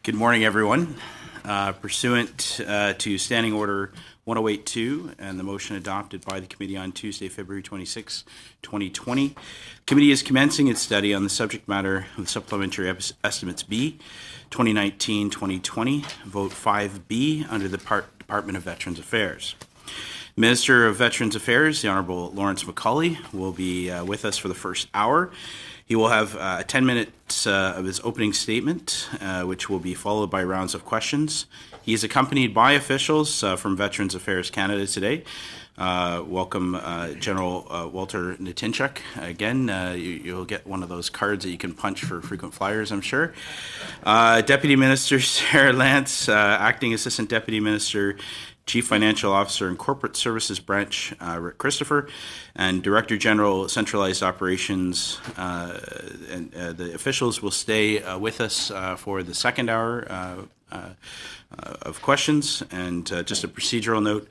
Good morning, everyone. Pursuant to Standing Order 1082 and the motion adopted by the committee on Tuesday, February 26, 2020, the committee is commencing its study on the subject matter of Supplementary Estimates B, 2019-2020, Vote 5B under the Department of Veterans Affairs. Minister of Veterans Affairs, the Honourable Lawrence MacAulay, will be with us for the first hour. He will have 10 minutes of his opening statement, which will be followed by rounds of questions. He is accompanied by officials from Veterans Affairs Canada today. Welcome, General Walter Nitinchuk. Again, you'll get one of those cards that you can punch for frequent flyers, I'm sure. Deputy Minister Sarah Lance, Acting Assistant Deputy Minister, Chief Financial Officer and Corporate Services Branch, Rick Christopher, and Director General Centralized Operations. And the officials will stay with us for the second hour of questions. And just a procedural note,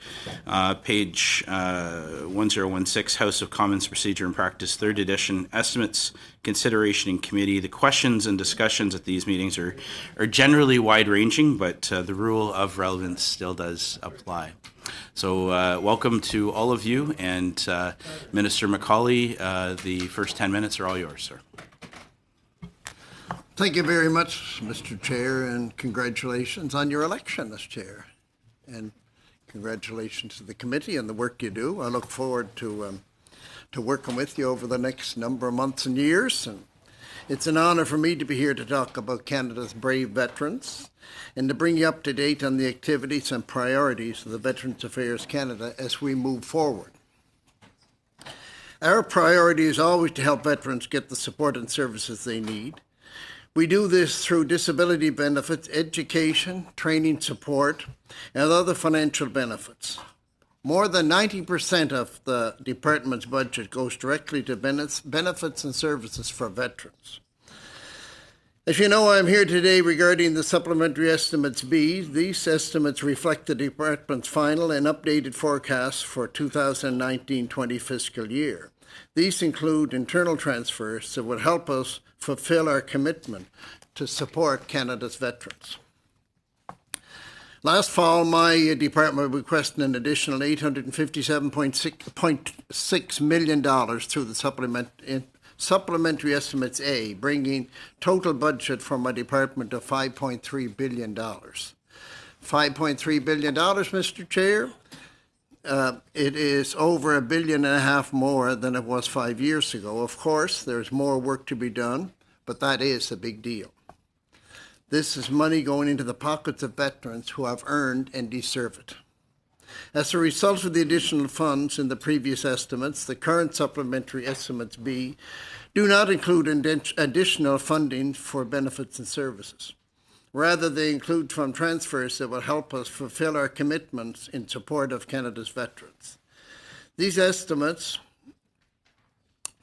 page 1016, House of Commons Procedure and Practice, 3rd edition, estimates, consideration in committee. The questions and discussions at these meetings are generally wide-ranging, but the rule of relevance still does apply. So welcome to all of you, and Minister MacAulay, the first 10 minutes are all yours, sir. Thank you very much, Mr. Chair, and congratulations on your election as Chair. And congratulations to the committee and the work you do. I look forward to working with you over the next number of months and years. And it's an honour for me to be here to talk about Canada's brave veterans and to bring you up to date on the activities and priorities of the Veterans Affairs Canada as we move forward. Our priority is always to help veterans get the support and services they need. We do this through disability benefits, education, training support, and other financial benefits. More than 90% of the department's budget goes directly to benefits and services for veterans. As you know, I'm here today regarding the Supplementary Estimates B. These estimates reflect the department's final and updated forecasts for 2019-20 fiscal year. These include internal transfers that would help us fulfill our commitment to support Canada's veterans. Last fall, my department requested an additional $857.6 million through the Supplementary Estimates A, bringing total budget for my department to $5.3 billion. $5.3 billion, Mr. Chair. It is over $1.5 billion more than it was 5 years ago. Of course, there's more work to be done, but that is a big deal. This is money going into the pockets of veterans who have earned and deserve it. As a result of the additional funds in the previous estimates, the current Supplementary Estimates B do not include additional funding for benefits and services. Rather, they include fund transfers that will help us fulfill our commitments in support of Canada's veterans.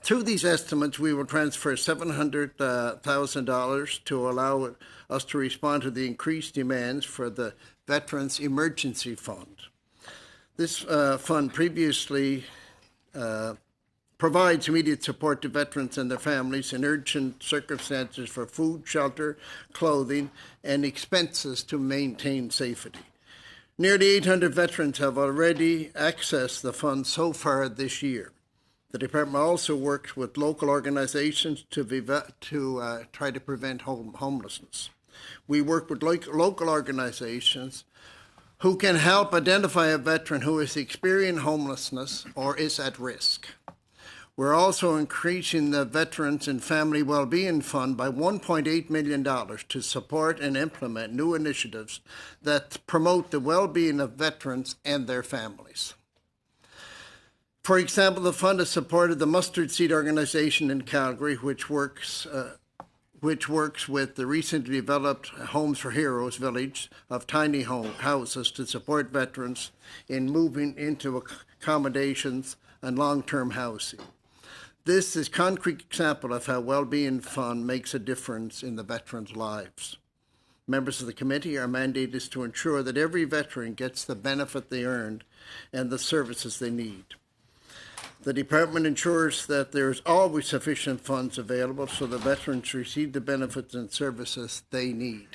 Through these estimates, we will transfer $700,000 to allow us to respond to the increased demands for the Veterans Emergency Fund. This fund previously provides immediate support to veterans and their families in urgent circumstances for food, shelter, clothing, and expenses to maintain safety. Nearly 800 veterans have already accessed the fund so far this year. The department also works with local organizations to try to prevent homelessness. We work with local organizations who can help identify a veteran who is experiencing homelessness or is at risk. We're also increasing the Veterans and Family Wellbeing Fund by $1.8 million to support and implement new initiatives that promote the well-being of veterans and their families. For example, the fund has supported the Mustard Seed Organization in Calgary, which works which works with the recently developed Homes for Heroes village of tiny houses to support veterans in moving into accommodations and long-term housing. This is a concrete example of how Wellbeing Fund makes a difference in the veterans' lives. Members of the committee, our mandate is to ensure that every veteran gets the benefit they earned and the services they need. The department ensures that there is always sufficient funds available so the veterans receive the benefits and services they need.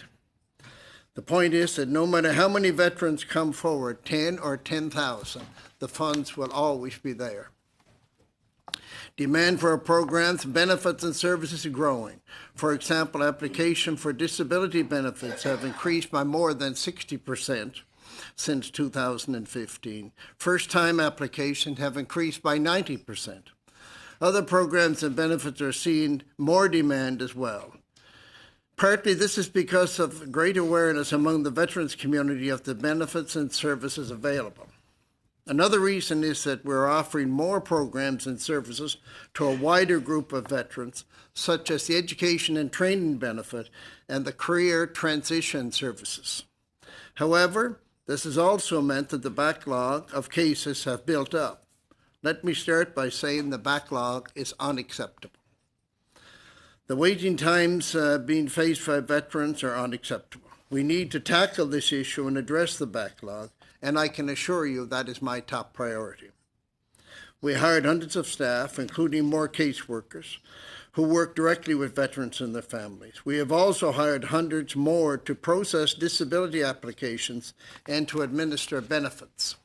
The point is that no matter how many veterans come forward, 10 or 10,000, the funds will always be there. Demand for our programs, benefits, and services is growing. For example, application for disability benefits have increased by more than 60% since 2015. First-time applications have increased by 90%. Other programs and benefits are seeing more demand as well. Partly this is because of great awareness among the veterans community of the benefits and services available. Another reason is that we're offering more programs and services to a wider group of veterans, such as the education and training benefit and the career transition services. However, this has also meant that the backlog of cases have built up. Let me start by saying the backlog is unacceptable. The waiting times being faced by veterans are unacceptable. We need to tackle this issue and address the backlog, and I can assure you that is my top priority. We hired hundreds of staff, including more caseworkers, who work directly with veterans and their families. We have also hired hundreds more to process disability applications and to administer benefits.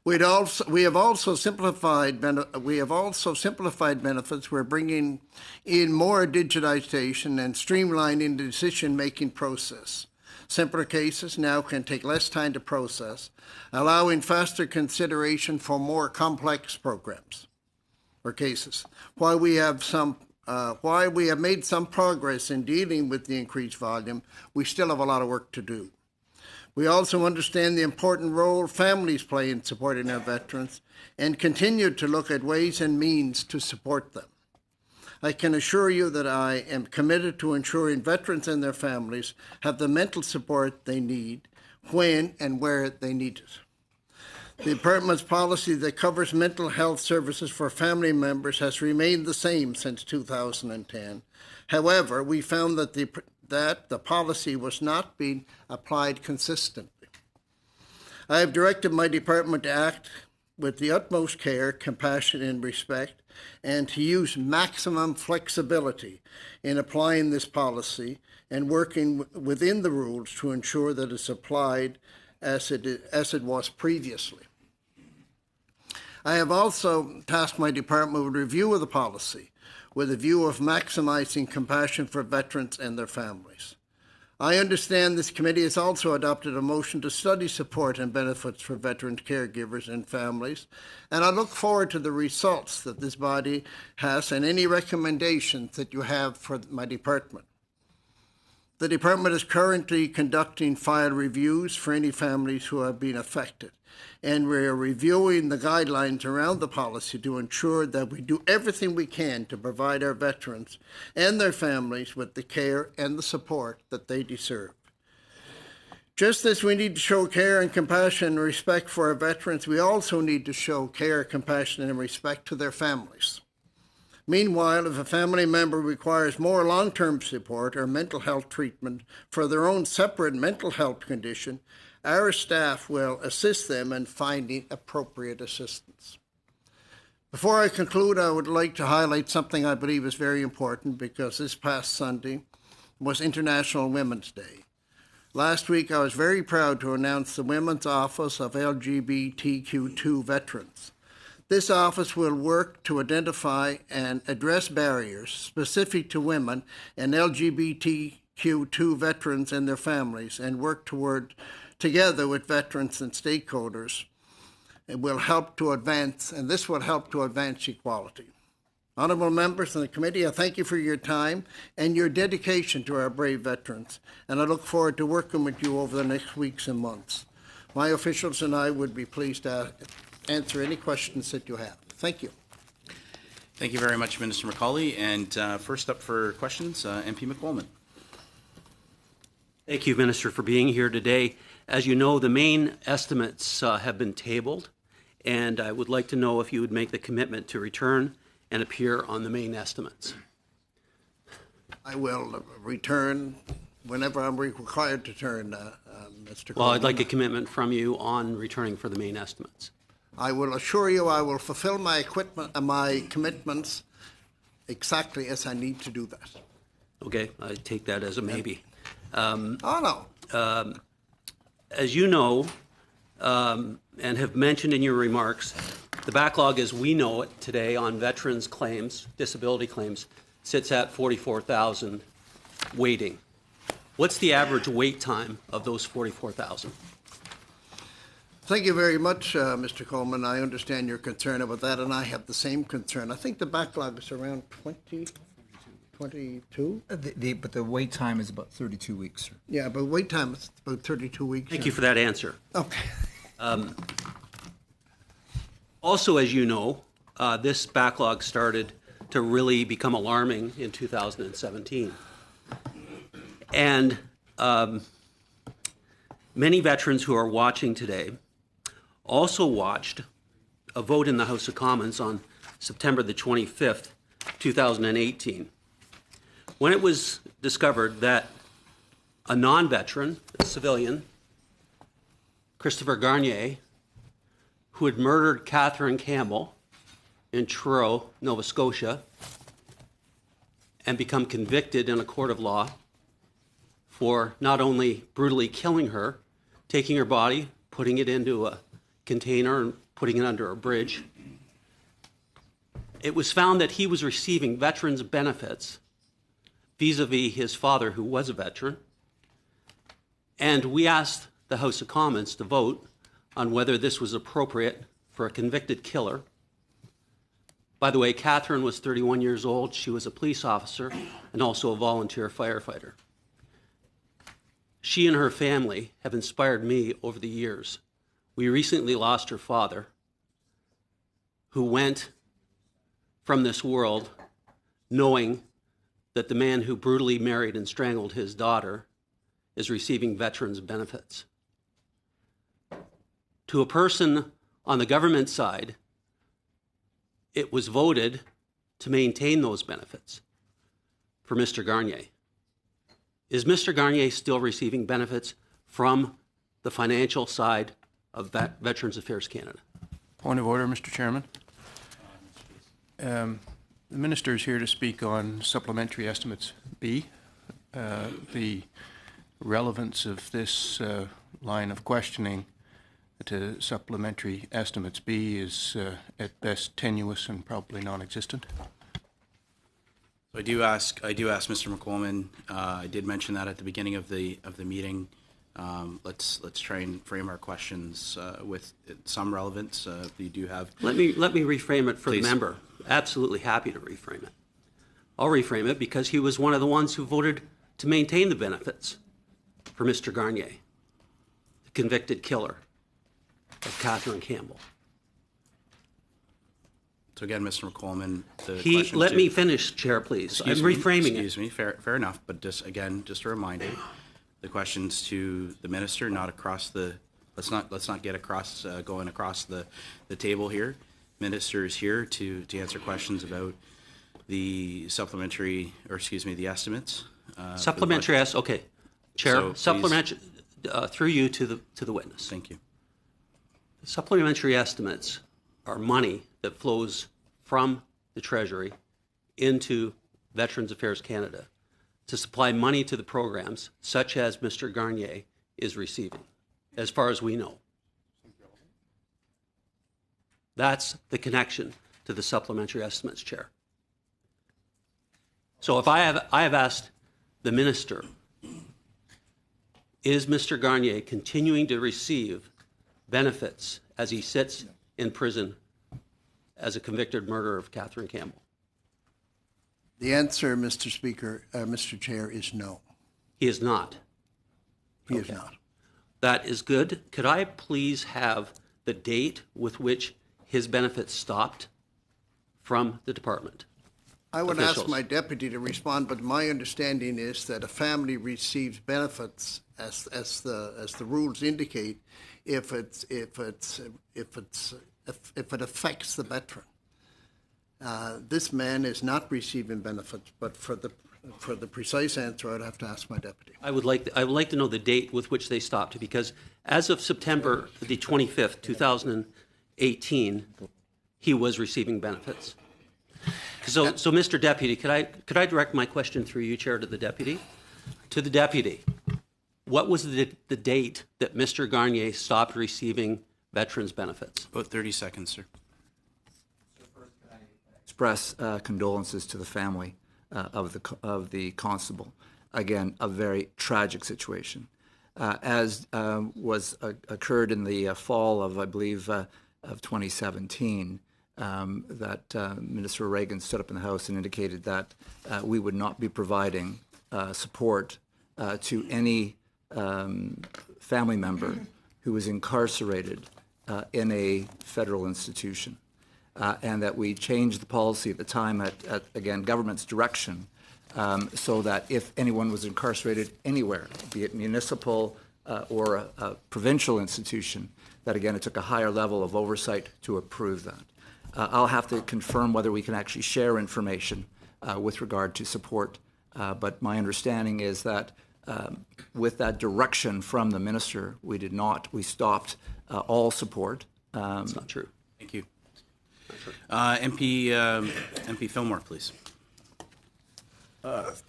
We have also simplified benefits. We're bringing in more digitization and streamlining the decision-making process. Simpler cases now can take less time to process, allowing faster consideration for more complex programs or cases. While we have made some progress in dealing with the increased volume, we still have a lot of work to do. We also understand the important role families play in supporting our veterans and continue to look at ways and means to support them. I can assure you that I am committed to ensuring veterans and their families have the mental support they need when and where they need it. The Department's policy that covers mental health services for family members has remained the same since 2010. However, we found that the policy was not being applied consistently. I have directed my department to act with the utmost care, compassion, and respect, and to use maximum flexibility in applying this policy and working within the rules to ensure that it's applied as it was previously. I have also tasked my department with a review of the policy with a view of maximizing compassion for veterans and their families. I understand this committee has also adopted a motion to study support and benefits for veteran caregivers and families, and I look forward to the results that this body has and any recommendations that you have for my department. The department is currently conducting file reviews for any families who have been affected, and we are reviewing the guidelines around the policy to ensure that we do everything we can to provide our veterans and their families with the care and the support that they deserve. Just as we need to show care and compassion and respect for our veterans, we also need to show care, compassion, and respect to their families. Meanwhile, if a family member requires more long-term support or mental health treatment for their own separate mental health condition, our staff will assist them in finding appropriate assistance. Before I conclude, I would like to highlight something I believe is very important because this past Sunday was International Women's Day. Last week, I was very proud to announce the Women's Office of LGBTQ2 Veterans. This office will work to identify and address barriers specific to women and LGBTQ2 veterans and their families and work together with veterans and stakeholders. It will help to advance, and this will help to advance equality. Honorable members of the committee, I thank you for your time and your dedication to our brave veterans, and I look forward to working with you over the next weeks and months. My officials and I would be pleased to answer any questions that you have. Thank you. Thank you very much, Minister McCauley. And first up for questions, MP McWolman. Thank you, Minister, for being here today. As you know, the main estimates have been tabled, and I would like to know if you would make the commitment to return and appear on the main estimates. I will return whenever I'm required to turn, Mr. Well, I'd Coleman. like a commitment from you on returning for the main estimates. I will assure you I will fulfill my commitments exactly as I need to do that. Okay, I take that as a maybe. Oh, no. As you know, and have mentioned in your remarks, the backlog as we know it today on veterans claims, disability claims, sits at 44,000 waiting. What's the average wait time of those 44,000? Thank you very much, Mr. Coleman. I understand your concern about that, and I have the same concern. I think the backlog is around 22? But the wait time is about 32 weeks, sir. Yeah, but wait time is about 32 weeks. Thank you for that answer. Okay. Also, as you know, this backlog started to really become alarming in 2017. And many veterans who are watching today also watched a vote in the House of Commons on September the 25th, 2018, when it was discovered that a non-veteran, a civilian, Christopher Garnier, who had murdered Catherine Campbell in Truro, Nova Scotia, and become convicted in a court of law for not only brutally killing her, taking her body, putting it into a container and putting it under a bridge. It was found that he was receiving veterans benefits vis-a-vis his father, who was a veteran. And we asked the House of Commons to vote on whether this was appropriate for a convicted killer. By the way, Catherine was 31 years old. She was a police officer and also a volunteer firefighter. She and her family have inspired me over the years. We recently lost her father, who went from this world knowing that the man who brutally married and strangled his daughter is receiving veterans benefits. To a person on the government side, it was voted to maintain those benefits for Mr. Garnier. Is Mr. Garnier still receiving benefits from the financial side of Veterans Affairs Canada? Point of order, Mr. Chairman. The Minister is here to speak on Supplementary Estimates B. The relevance of this line of questioning to Supplementary Estimates B is at best tenuous and probably non-existent. So I do ask Mr. McWolman. I did mention that at the beginning of the meeting. Let's try and frame our questions with some relevance. If you do have. Let me reframe it for Please. the member. Absolutely happy to reframe it. I'll reframe it because he was one of the ones who voted to maintain the benefits for Mr. Garnier, the convicted killer of Catherine Campbell. So again, Mr. McColman, Let me finish, Chair, please. I'm reframing it. Excuse me. Fair enough. But just a reminder, the questions to the minister, not across the. Let's not get across going across the table here. Minister is here to answer questions about the the estimates. Supplementary okay, Chair. So supplementary through you to the witness. Thank you. Supplementary estimates are money that flows from the Treasury into Veterans Affairs Canada to supply money to the programs such as Mr. Garnier is receiving, as far as we know. That's the connection to the supplementary estimates, Chair. So if I have asked the minister, is Mr. Garnier continuing to receive benefits as he sits in prison as a convicted murderer of Catherine Campbell? The answer, Mr. Speaker, Mr. Chair, is no. He is not. He is not. That is good. Could I please have the date with which his benefits stopped from the department. I would ask Officials. my deputy to respond, but my understanding is that a family receives benefits as the rules indicate if it affects the veteran. This man is not receiving benefits, but for the precise answer, I'd have to ask my deputy. I would like to know the date with which they stopped, because as of September the 25th, 2018, he was receiving benefits. So, Mr. Deputy, could I direct my question through you, Chair, to the deputy? To the deputy, what was the date that Mr. Garnier stopped receiving veterans benefits? About 30 seconds, sir. Express condolences to the family of the constable. Again, a very tragic situation. As occurred in the fall of, I believe, of 2017, that Minister Reagan stood up in the House and indicated that we would not be providing support to any family member who was incarcerated in a federal institution. And that we changed the policy at the time at again, government's direction, so that if anyone was incarcerated anywhere, be it municipal or a provincial institution, that again, it took a higher level of oversight to approve that. I'll have to confirm whether we can actually share information with regard to support, but my understanding is that with that direction from the minister, we stopped all support. That's not true. Thank you. MP Fillmore, please.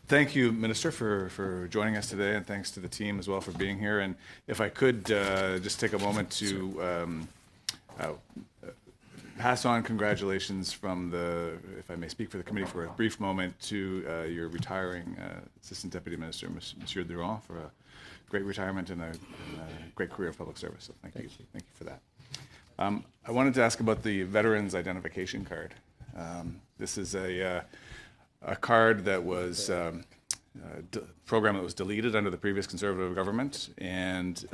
Thank you, Minister, for joining us today, and thanks to the team as well for being here. And if I could just take a moment to pass on congratulations from if I may speak for the committee for a brief moment, to your retiring Assistant Deputy Minister, Monsieur Durand, for a great retirement and a great career of public service. So thank you for that. I wanted to ask about the Veterans Identification Card. This is a card that was program that was deleted under the previous Conservative government, and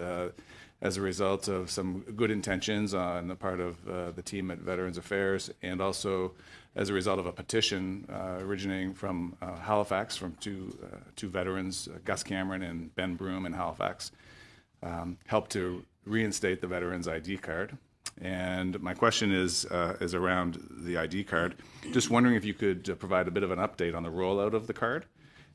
as a result of some good intentions on the part of the team at Veterans Affairs, and also as a result of a petition originating from Halifax, from two veterans, Gus Cameron and Ben Broom in Halifax, helped to reinstate the Veterans ID card. And my question is around the ID card. Just wondering if you could provide a bit of an update on the rollout of the card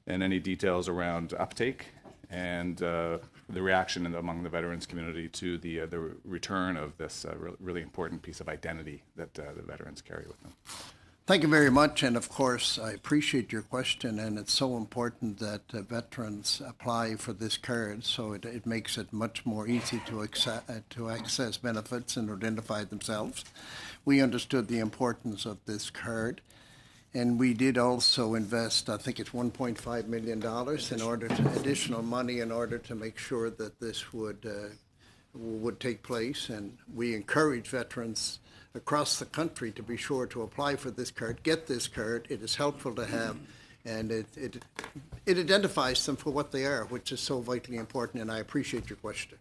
and any details around uptake and the reaction among the veterans community to the return of this really important piece of identity that the veterans carry with them. Thank you very much, and of course, I appreciate your question, and it's so important that veterans apply for this card, so it makes it much more easy to access benefits and identify themselves. We understood the importance of this card, and we did also invest, I think it's $1.5 million additional money in order to make sure that this would take place, and we encourage veterans across the country to be sure to apply for this card, get this card. It is helpful to have, and it identifies them for what they are, which is so vitally important, and I appreciate your question.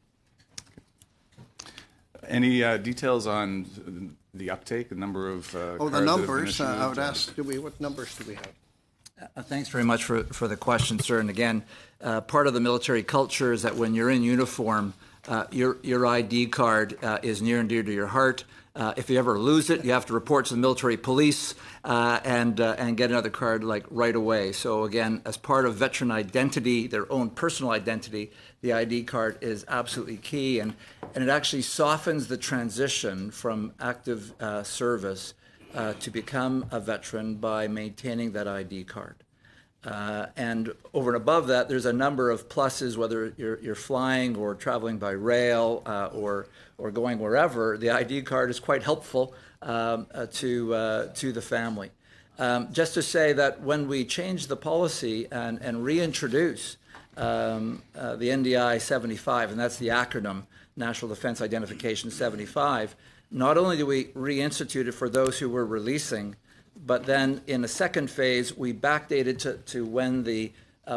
Any details on the uptake, the number of cards the that have been numbers, I would issued? ask, what numbers do we have? Thanks very much for the question, sir. And again, part of the military culture is that when you're in uniform, your ID card is near and dear to your heart. If you ever lose it, you have to report to the military police and get another card like right away. So again, as part of veteran identity, their own personal identity, the ID card is absolutely key, and it actually softens the transition from active service to become a veteran by maintaining that ID card. And over and above that, there's a number of pluses, whether you're flying or traveling by rail or going wherever. The ID card is quite helpful to the family. Just to say that when we change the policy and reintroduce the NDI 75, and that's the acronym, National Defense Identification 75, not only do we reinstitute it for those who were releasing, but then in the second phase, we backdated to when the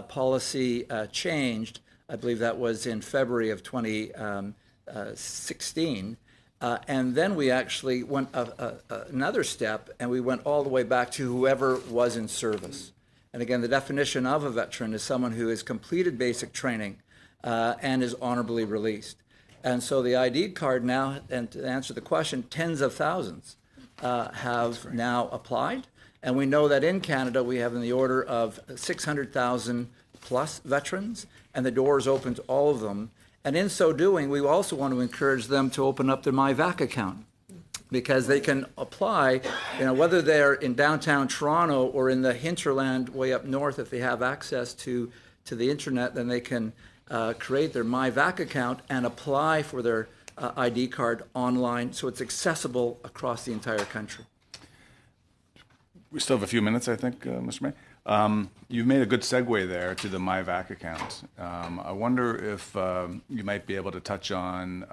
policy changed. I believe that was in February of 2016. And then we actually went another step, and we went all the way back to whoever was in service. And again, the definition of a veteran is someone who has completed basic training and is honorably released. And so the ID card now, and to answer the question, tens of thousands have now applied. And we know that in Canada, we have in the order of 600,000 plus veterans, and the door is open to all of them. And in so doing, we also want to encourage them to open up their MyVac account, because they can apply, whether they're in downtown Toronto or in the hinterland way up north. If they have access to the internet, then they can create their MyVac account and apply for their ID card online, so it's accessible across the entire country. We still have a few minutes, I think, Mr. May. You've made a good segue there to the MyVac account. I wonder if you might be able to touch on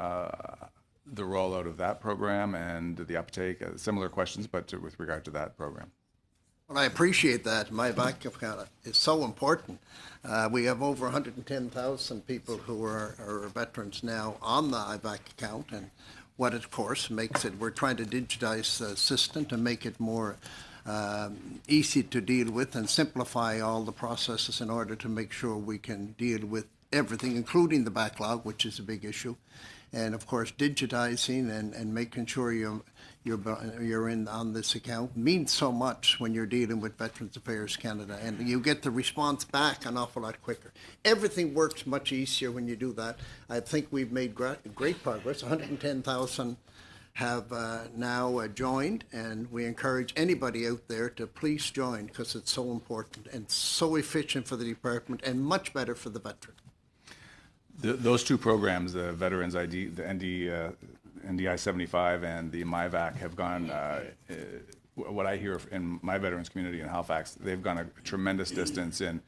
the rollout of that program and the uptake. Similar questions, but with regard to that program. Well, I appreciate that. MyVac account is so important. We have over 110,000 people who are veterans now on the MyVac account, and what, of course, makes it, we're trying to digitize the system to make it more easy to deal with and simplify all the processes in order to make sure we can deal with everything, including the backlog, which is a big issue. And of course, digitizing and making sure you're in on this account means so much when you're dealing with Veterans Affairs Canada, and you get the response back an awful lot quicker. Everything works much easier when you do that. I think we've made great progress. 110,000 have now joined, and we encourage anybody out there to please join, because it's so important and so efficient for the department and much better for the veteran. Those two programs, the Veterans ID, the NDI 75 and the MyVac, have gone, what I hear in my veterans community in Halifax, they've gone a tremendous distance in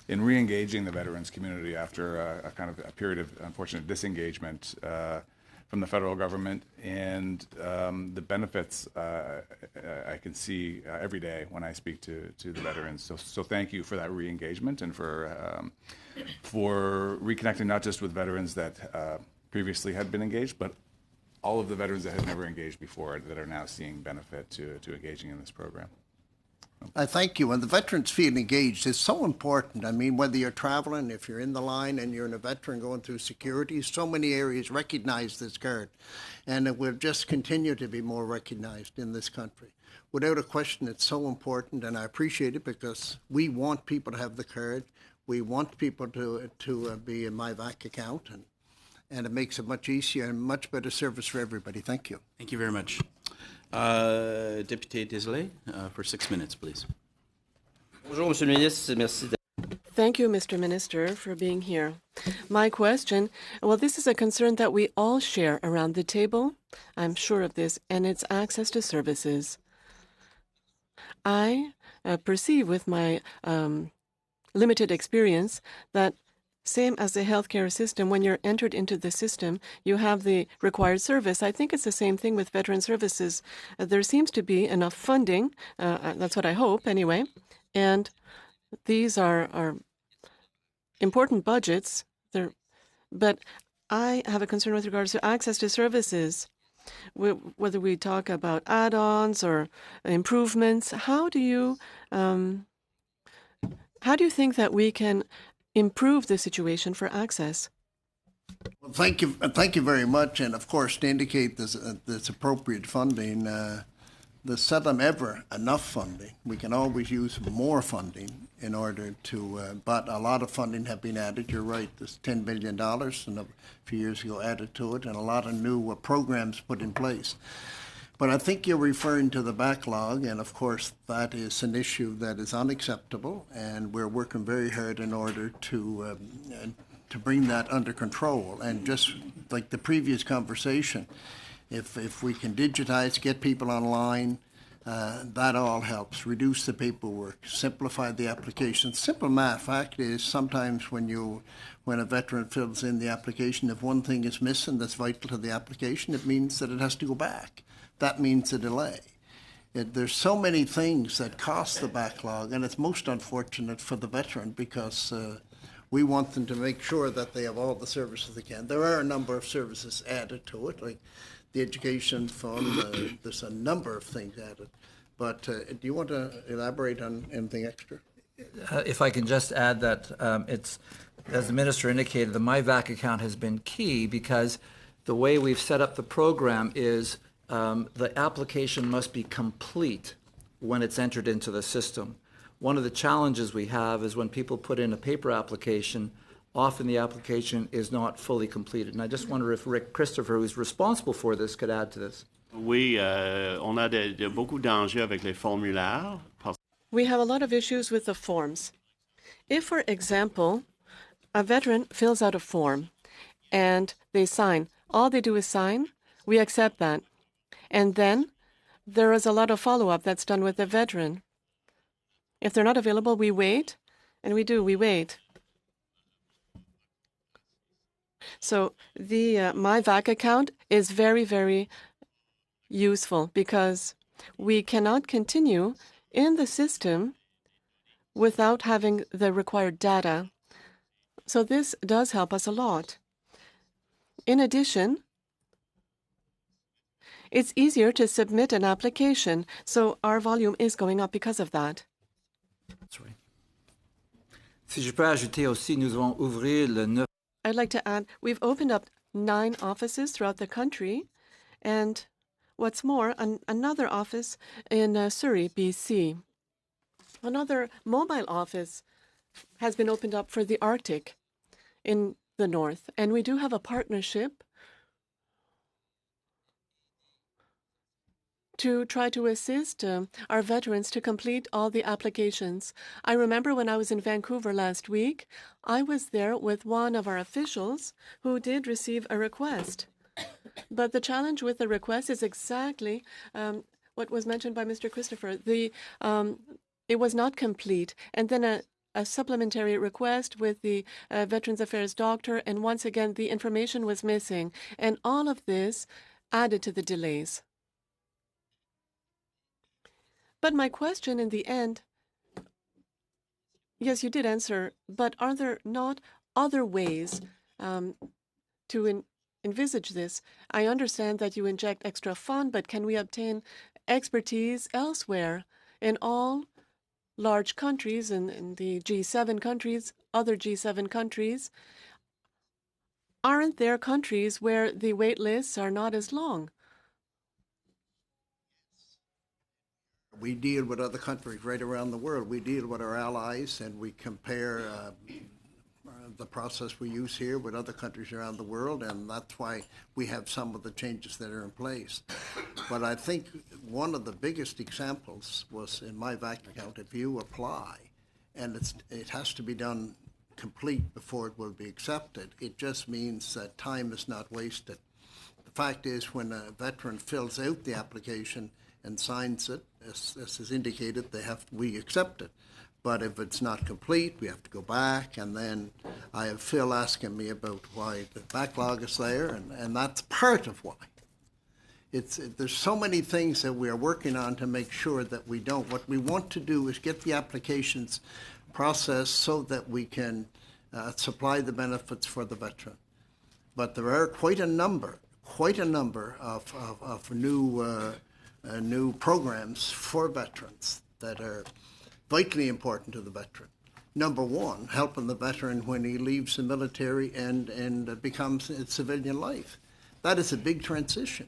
re-engaging the veterans community after a kind of a period of unfortunate disengagement from the federal government, and the benefits I can see every day when I speak to the veterans. So thank you for that re-engagement and for reconnecting not just with veterans that previously had been engaged, but all of the veterans that had never engaged before that are now seeing benefit to engaging in this program. I thank you. And the veterans feel engaged is so important. I mean, whether you're traveling, if you're in the line and you're a veteran going through security, so many areas recognize this card. And it will just continue to be more recognized in this country. Without a question, it's so important, and I appreciate it, because we want people to have the card. We want people to be in MyVac account, and it makes it much easier and much better service for everybody. Thank you. Thank you very much. Député Désolé, for 6 minutes, please. Bonjour, Monsieur le Ministre. Merci. Thank you, Mr. Minister, for being here. My question, well, this is a concern that we all share around the table. I'm sure of this, and it's access to services. I perceive with my limited experience that same as the healthcare system, when you're entered into the system, you have the required service. I think it's the same thing with veteran services. There seems to be enough funding. That's what I hope, anyway. And these are important budgets. But I have a concern with regards to access to services. Whether we talk about add-ons or improvements, how do you think that we can improve the situation for access? Well, thank you very much. And of course, to indicate this appropriate funding, there's seldom ever enough funding. We can always use more funding in order to, but a lot of funding have been added. You're right, there's $10 billion and a few years ago added to it, and a lot of new programs put in place. But I think you're referring to the backlog, and of course that is an issue that is unacceptable, and we're working very hard in order to bring that under control. And just like the previous conversation, if we can digitize, get people online, that all helps. Reduce the paperwork, simplify the application. Simple math fact is sometimes when a veteran fills in the application, if one thing is missing that's vital to the application, it means that it has to go back. That means a delay. There's so many things that cost the backlog, and it's most unfortunate for the veteran, because we want them to make sure that they have all the services they can. There are a number of services added to it, like the education fund. There's a number of things added. But do you want to elaborate on anything extra? If I can just add that it's, as the minister indicated, the MyVac account has been key because the way we've set up the program is the application must be complete when it's entered into the system. One of the challenges we have is when people put in a paper application, often the application is not fully completed. And I just wonder if Rick Christopher, who's responsible for this, could add to this. Oui, on a beaucoup d'enjeux avec les formulaires. We have a lot of issues with the forms. If, for example, a veteran fills out a form and they sign, all they do is sign, we accept that. And then there is a lot of follow-up that's done with the veteran. If they're not available, we wait, and we wait. So the MyVac account is very, very useful because we cannot continue in the system without having the required data. So this does help us a lot. In addition, it's easier to submit an application, so our volume is going up because of that. That's right. Si je peux ajouter aussi, nous allons ouvrir le 9. I'd like to add, we've opened up 9 offices throughout the country, and what's more, another office in Surrey, BC. Another mobile office has been opened up for the Arctic in the north, and we do have a partnership to try to assist our veterans to complete all the applications. I remember when I was in Vancouver last week, I was there with one of our officials who did receive a request. But the challenge with the request is exactly what was mentioned by Mr. Christopher. It was not complete. And then a supplementary request with the Veterans Affairs doctor, and once again, the information was missing. And all of this added to the delays. But my question in the end, yes, you did answer, but are there not other ways to envisage this? I understand that you inject extra fund, but can we obtain expertise elsewhere in all large countries, in the G7 countries, other G7 countries? Aren't there countries where the wait lists are not as long? We deal with other countries right around the world. We deal with our allies, and we compare the process we use here with other countries around the world, and that's why we have some of the changes that are in place. But I think one of the biggest examples was in MyVac account. If you apply, and it has to be done complete before it will be accepted, it just means that time is not wasted. The fact is, when a veteran fills out the application and signs it, as is indicated, we accept it. But if it's not complete, we have to go back, and then I have Phil asking me about why the backlog is there, and that's part of why. There's so many things that we are working on to make sure that we don't. What we want to do is get the applications processed so that we can supply the benefits for the veteran. But there are quite a number of new programs for veterans that are vitally important to the veteran. Number one, helping the veteran when he leaves the military and becomes in civilian life. That is a big transition.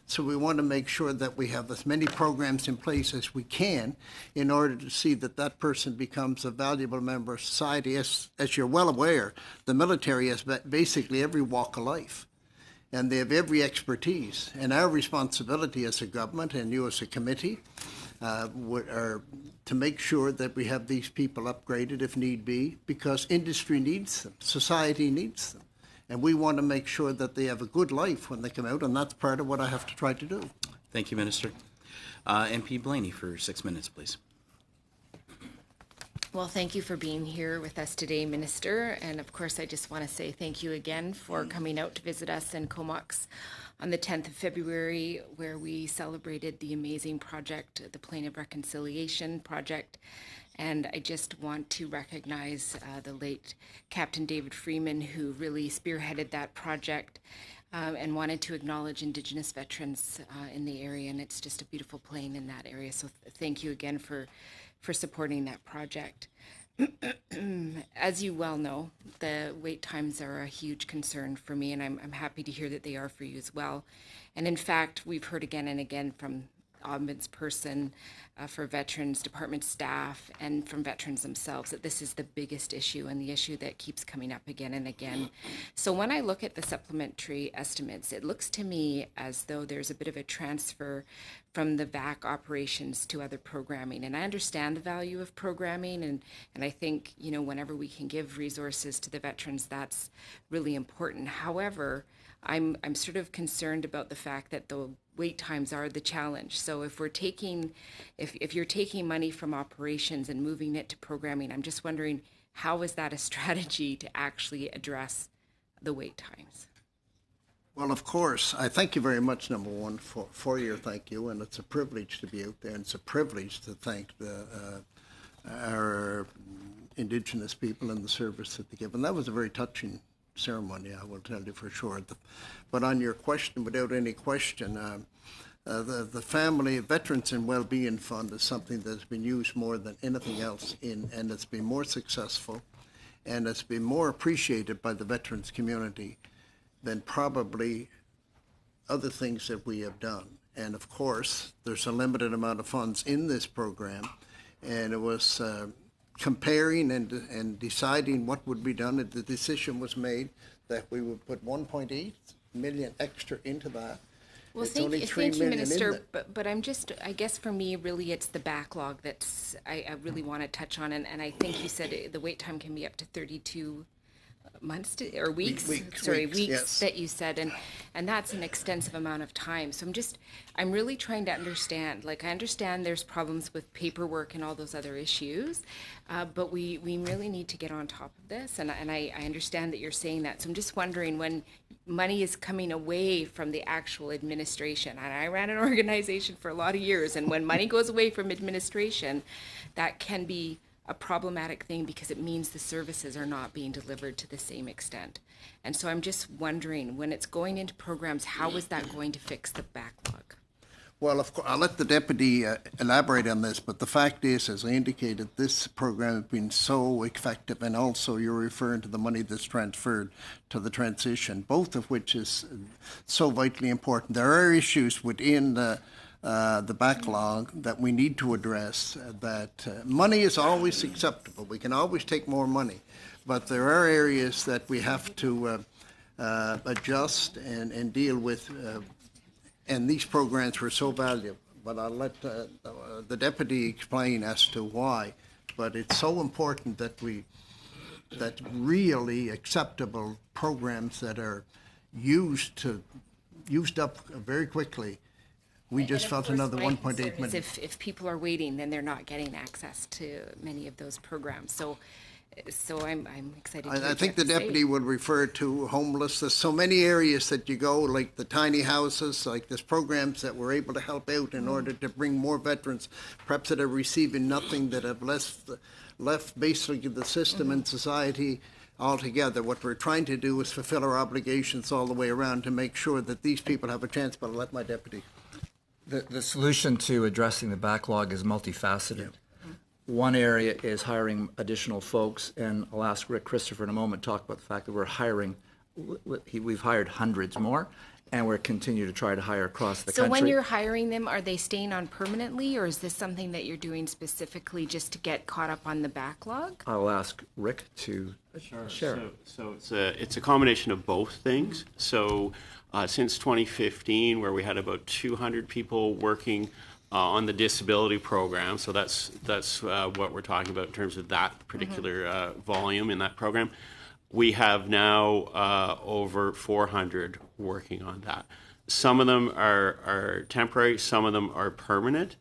So we want to make sure that we have as many programs in place as we can in order to see that that person becomes a valuable member of society. As you're well aware, the military has basically every walk of life, and they have every expertise. And our responsibility as a government and you as a committee are to make sure that we have these people upgraded if need be, because industry needs them, society needs them. And we want to make sure that they have a good life when they come out, and that's part of what I have to try to do. Thank you, Minister. MP Blaney for 6 minutes, please. Well, thank you for being here with us today, Minister. And of course, I just want to say thank you again for coming out to visit us in Comox on the 10th of February, where we celebrated the amazing project, the Plane of Reconciliation project. And I just want to recognize the late Captain David Freeman, who really spearheaded that project. and wanted to acknowledge Indigenous veterans in the area, and it's just a beautiful plain in that area. So thank you again for supporting that project. As you well know, the wait times are a huge concern for me, and I'm happy to hear that they are for you as well. And in fact, we've heard again and again from ombudsperson for veterans, department staff, and from veterans themselves that this is the biggest issue and the issue that keeps coming up again and again. So when I look at the supplementary estimates, it looks to me as though there's a bit of a transfer from the VAC operations to other programming. And I understand the value of programming, and I think, you know, whenever we can give resources to the veterans, that's really important. However, I'm sort of concerned about the fact that the wait times are the challenge. So if you're taking money from operations and moving it to programming, I'm just wondering, how is that a strategy to actually address the wait times? Well, of course, I thank you very much, number one, for your thank you, and it's a privilege to be out there, and it's a privilege to thank our Indigenous people and the service that they give. And that was a very touching ceremony, I will tell you for sure. But on your question, without any question, the Family Veterans and Wellbeing Fund is something that's been used more than anything else and it's been more successful, and it's been more appreciated by the veterans community than probably other things that we have done. And of course, there's a limited amount of funds in this program, and it was comparing and deciding what would be done, and the decision was made that we would put 1.8 million extra into that. Well, It's thank only you, 3 thank you, million in Minister. there. But I'm just, I guess for me, really, it's the backlog that's I really want to touch on, and I think you said the wait time can be up to 32 months or weeks. Weeks, yes. That you said, and that's an extensive amount of time. So I'm really trying to understand. Like, I understand there's problems with paperwork and all those other issues, but we really need to get on top of this. And I understand that you're saying that. So I'm just wondering, when money is coming away from the actual administration, and I ran an organization for a lot of years, and when money goes away from administration, that can be a problematic thing because it means the services are not being delivered to the same extent. And so I'm just wondering, when it's going into programs, how is that going to fix the backlog? Well, of course, I'll let the deputy elaborate on this, but the fact is, as I indicated, this program has been so effective, and also you're referring to the money that's transferred to the transition, both of which is so vitally important. There are issues within the backlog that we need to address. That money is always acceptable. We can always take more money, but there are areas that we have to adjust and deal with. And these programs were so valuable. But I'll let the deputy explain as to why. But it's so important that really acceptable programs that are used up very quickly. We just felt another 1.8 million. If people are waiting, then they're not getting access to many of those programs. So I'm excited to hear I think what the you have to deputy say. would refer to homeless. There's so many areas that you go, like the tiny houses, like there's programs that we're able to help out in order to bring more veterans, perhaps that are receiving nothing, that have left basically the system and society altogether. What we're trying to do is fulfill our obligations all the way around to make sure that these people have a chance. But I'll let my deputy. The solution to addressing the backlog is multifaceted. One area is hiring additional folks, and I'll ask Rick Christopher in a moment to talk about the fact that we're hiring. We've hired hundreds more, and we're continuing to try to hire across the So country. when you're hiring them, are they staying on permanently, or is this something that you're doing specifically just to get caught up on the backlog? I'll ask Rick to share. So it's a combination of both things. So since 2015, where we had about 200 people working on the disability program, so that's what we're talking about in terms of that particular volume in that program. We have now over 400 working on that. Some of them are temporary, some of them are permanent,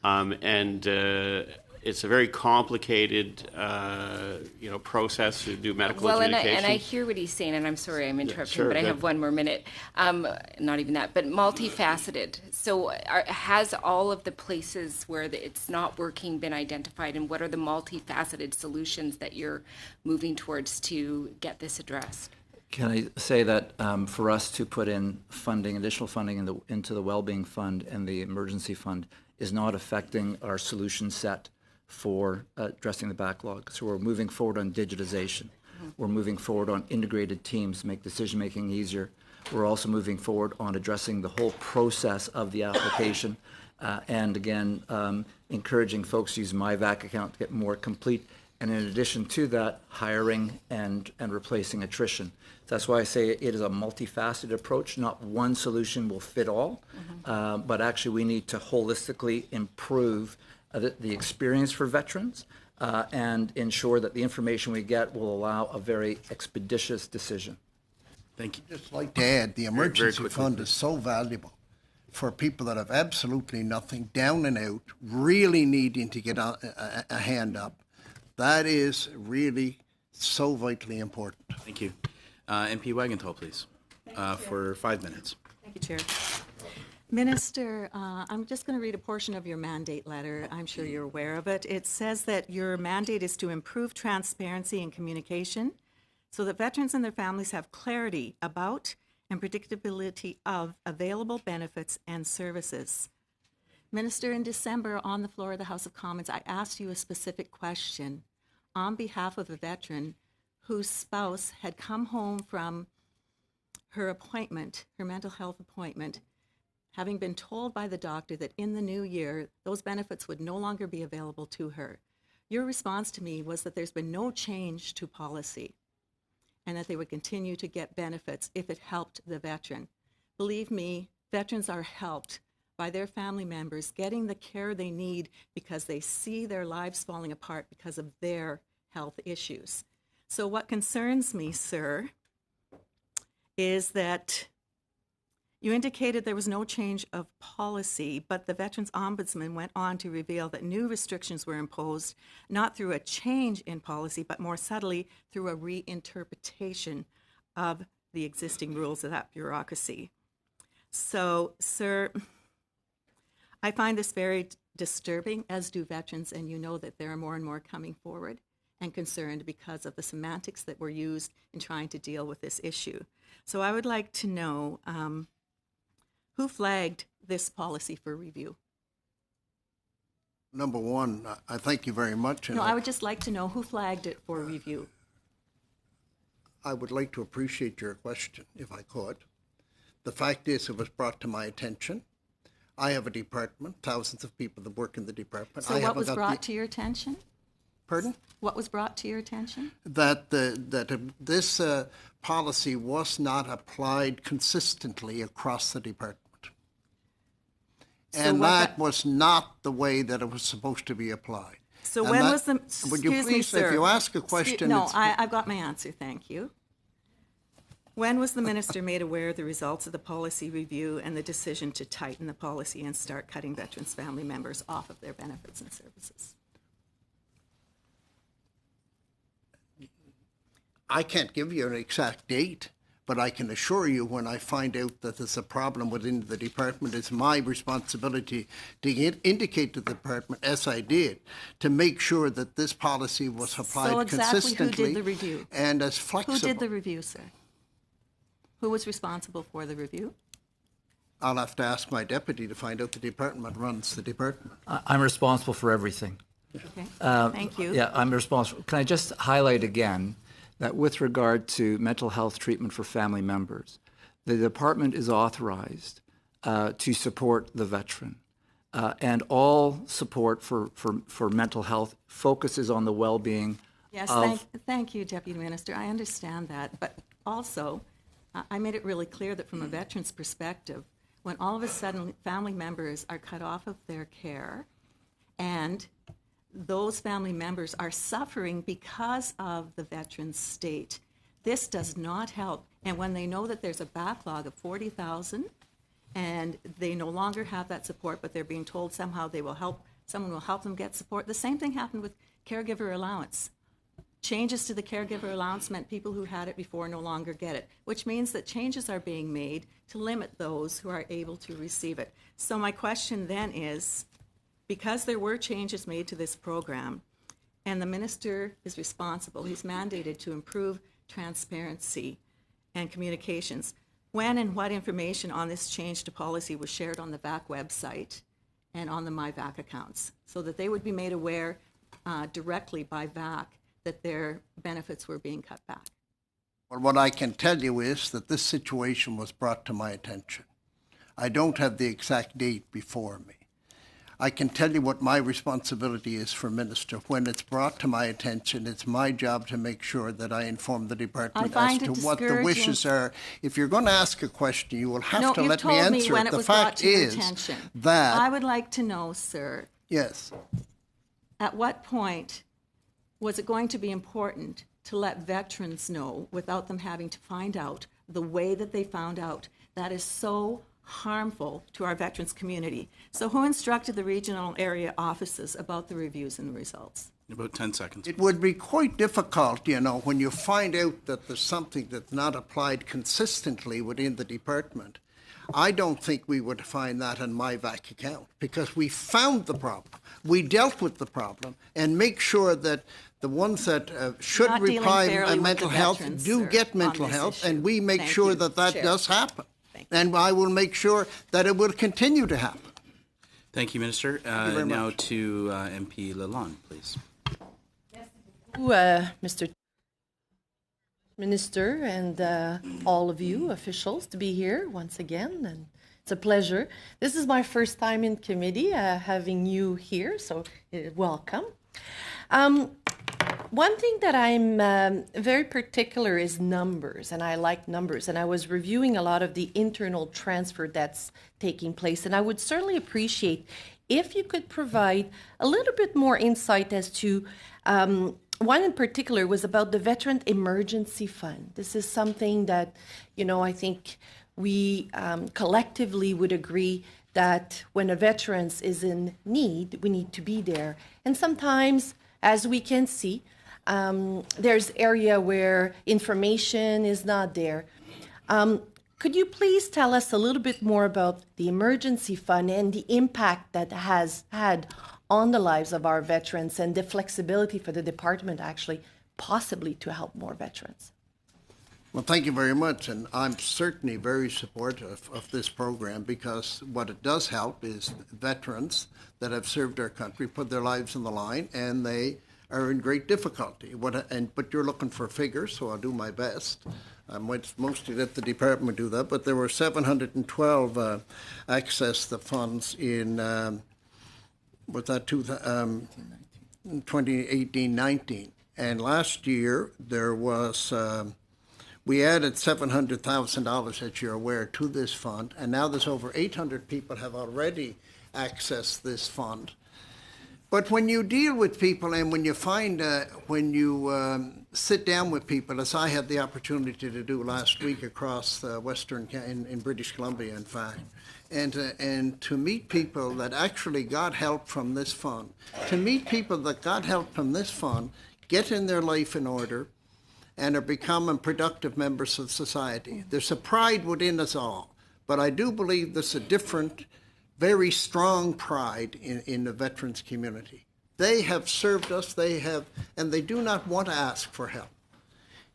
and it's a very complicated, process to do medical adjudication. And I hear what he's saying, and I'm sorry I'm interrupting, sure, but I good. have one more minute. Not even that, but multifaceted. So has all of the places where it's not working been identified, and what are the multifaceted solutions that you're moving towards to get this addressed? Can I say that for us to put in funding, additional funding into the Wellbeing Fund and the Emergency Fund is not affecting our solution set for addressing the backlog. So we're moving forward on digitization. We're moving forward on integrated teams to make decision-making easier. We're also moving forward on addressing the whole process of the application and, again, encouraging folks to use MyVac account to get more complete. And in addition to that, hiring and replacing attrition. That's why I say it is a multifaceted approach. Not one solution will fit all, but actually we need to holistically improve the experience for veterans and ensure that the information we get will allow a very expeditious decision. Thank you. Just like to add, the emergency quickly, fund is so valuable for people that have absolutely nothing, down and out, really needing to get a hand up. That is really so vitally important. Thank you. MP Wagenthal, please, for 5 minutes. Thank you, Chair. Minister, I'm just going to read a portion of your mandate letter. I'm sure you're aware of it. It says that your mandate is to improve transparency and communication so that veterans and their families have clarity about and predictability of available benefits and services. Minister, in December on the floor of the House of Commons, I asked you a specific question on behalf of a veteran whose spouse had come home from her appointment, her mental health appointment, having been told by the doctor that in the new year, those benefits would no longer be available to her. Your response to me was that there's been no change to policy and that they would continue to get benefits if it helped the veteran. Believe me, veterans are helped by their family members getting the care they need because they see their lives falling apart because of their health issues. So what concerns me, sir, is that you indicated there was no change of policy, but the Veterans Ombudsman went on to reveal that new restrictions were imposed, not through a change in policy, but more subtly through a reinterpretation of the existing rules of that bureaucracy. So, sir, I find this very disturbing, as do veterans, and you know that there are more and more coming forward and concerned because of the semantics that were used in trying to deal with this issue. So I would like to know who flagged this policy for review? Number one, I thank you very much. No, I would just like to know who flagged it for review. I would like to appreciate your question, if I could. The fact is, it was brought to my attention. I have a department, thousands of people that work in the department. So what was brought to your attention? Pardon? What was brought to your attention? That this policy was not applied consistently across the department. And that was not the way that it was supposed to be applied. So when was the... Would you please, if you ask a question... No, I've got my answer, thank you. When was the minister made aware of the results of the policy review and the decision to tighten the policy and start cutting veterans' family members off of their benefits and services? I can't give you an exact date, but I can assure you when I find out that there's a problem within the department, it's my responsibility to indicate to the department, as I did, to make sure that this policy was applied consistently. Who did the review? And as flexible. Who did the review, sir? Who was responsible for the review? I'll have to ask my deputy to find out. The department runs the department. I'm responsible for everything. Okay, thank you. Yeah, I'm responsible. Can I just highlight again that with regard to mental health treatment for family members, the department is authorized to support the veteran. And all support for mental health focuses on the well-being of... Thank you, Deputy Minister. I understand that. But also, I made it really clear that from a veteran's perspective, when all of a sudden family members are cut off of their care and those family members are suffering because of the veteran's state, this does not help. And when they know that there's a backlog of 40,000 and they no longer have that support, but they're being told somehow someone will help them get support. The same thing happened with caregiver allowance. Changes to the caregiver allowance meant people who had it before no longer get it, which means that changes are being made to limit those who are able to receive it. So my question then is, because there were changes made to this program, and the minister is responsible, he's mandated to improve transparency and Communications. When and what information on this change to policy was shared on the VAC website and on the MyVAC accounts, so that they would be made aware directly by VAC that their benefits were being cut back? Well, what I can tell you is that this situation was brought to my attention. I don't have the exact date before me. I can tell you what my responsibility is for Minister. When it's brought to my attention, it's my job to make sure that I inform the department as to what the wishes are. If you're going to ask a question, you will have to let me answer it. The fact is that I would like to know, sir. Yes. At what point was it going to be important to let veterans know, without them having to find out the way that they found out? That is so harmful to our veterans community. So who instructed the regional area offices about the reviews and the results? About 10 seconds. It would be quite difficult, when you find out that there's something that's not applied consistently within the department. I don't think we would find that in MyVAC account, because we found the problem. We dealt with the problem and make sure that the ones that should reply mental health do get mental health, and we make sure that does happen. And I will make sure that it will continue to happen. Thank you, Minister. Now to MP Lalonde, please. Mr. Minister and all of you officials to be here once again, and it's a pleasure. This is my first time in committee having you here, so welcome. One thing that I'm very particular is numbers, and I like numbers, and I was reviewing a lot of the internal transfer that's taking place, and I would certainly appreciate if you could provide a little bit more insight as to one in particular was about the Veteran Emergency Fund. This is something that, I think we collectively would agree that when a veteran is in need, we need to be there. And sometimes, as we can see, there's area where information is not there. Could you please tell us a little bit more about the emergency fund and the impact that has had on the lives of our veterans and the flexibility for the department actually possibly to help more veterans? Well, thank you very much, and I'm certainly very supportive of this program, because what it does help is veterans that have served our country put their lives on the line, and they are in great difficulty. But you're looking for figures, so I'll do my best. I might mostly let the department do that, but there were 712 access the funds in 2018-19, and last year there was. We added $700,000, as you're aware, to this fund, and now there's over 800 people have already accessed this fund. But when you deal with people and when you find, when you sit down with people, as I had the opportunity to do last week across Western, in British Columbia, in fact, and to meet people that actually got help from this fund, to meet people that got help from this fund, get in their life in order, and are becoming productive members of society. There's a pride within us all, but I do believe there's a different, very strong pride in the veterans community. They have served us, and they do not want to ask for help.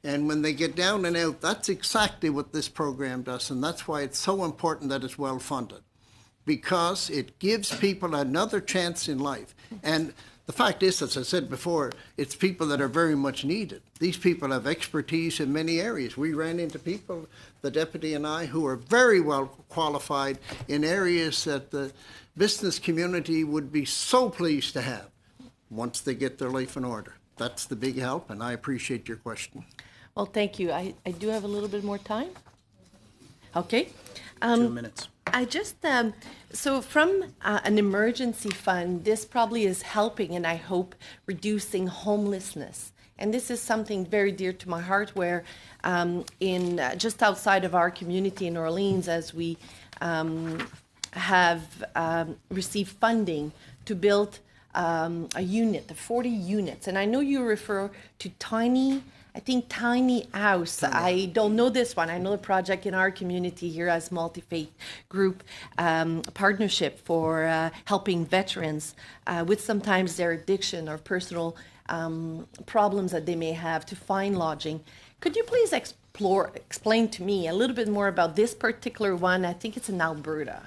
And when they get down and out, that's exactly what this program does, and that's why it's so important that it's well funded, because it gives people another chance in life. And the fact is, as I said before, it's people that are very much needed. These people have expertise in many areas. We ran into people, the deputy and I, who are very well qualified in areas that the business community would be so pleased to have once they get their life in order. That's the big help, and I appreciate your question. Well, thank you. I do have a little bit more time. Okay. 2 minutes. I just, so from an emergency fund, this probably is helping, and I hope, reducing homelessness. And this is something very dear to my heart, where in just outside of our community in Orleans, as we have received funding to build a unit, 40 units. And I know you refer to Tiny House. I don't know this one. I know the project in our community here as Multi-Faith Group partnership for helping veterans with sometimes their addiction or personal problems that they may have to find lodging. Could you please explain to me a little bit more about this particular one. I think it's in Alberta.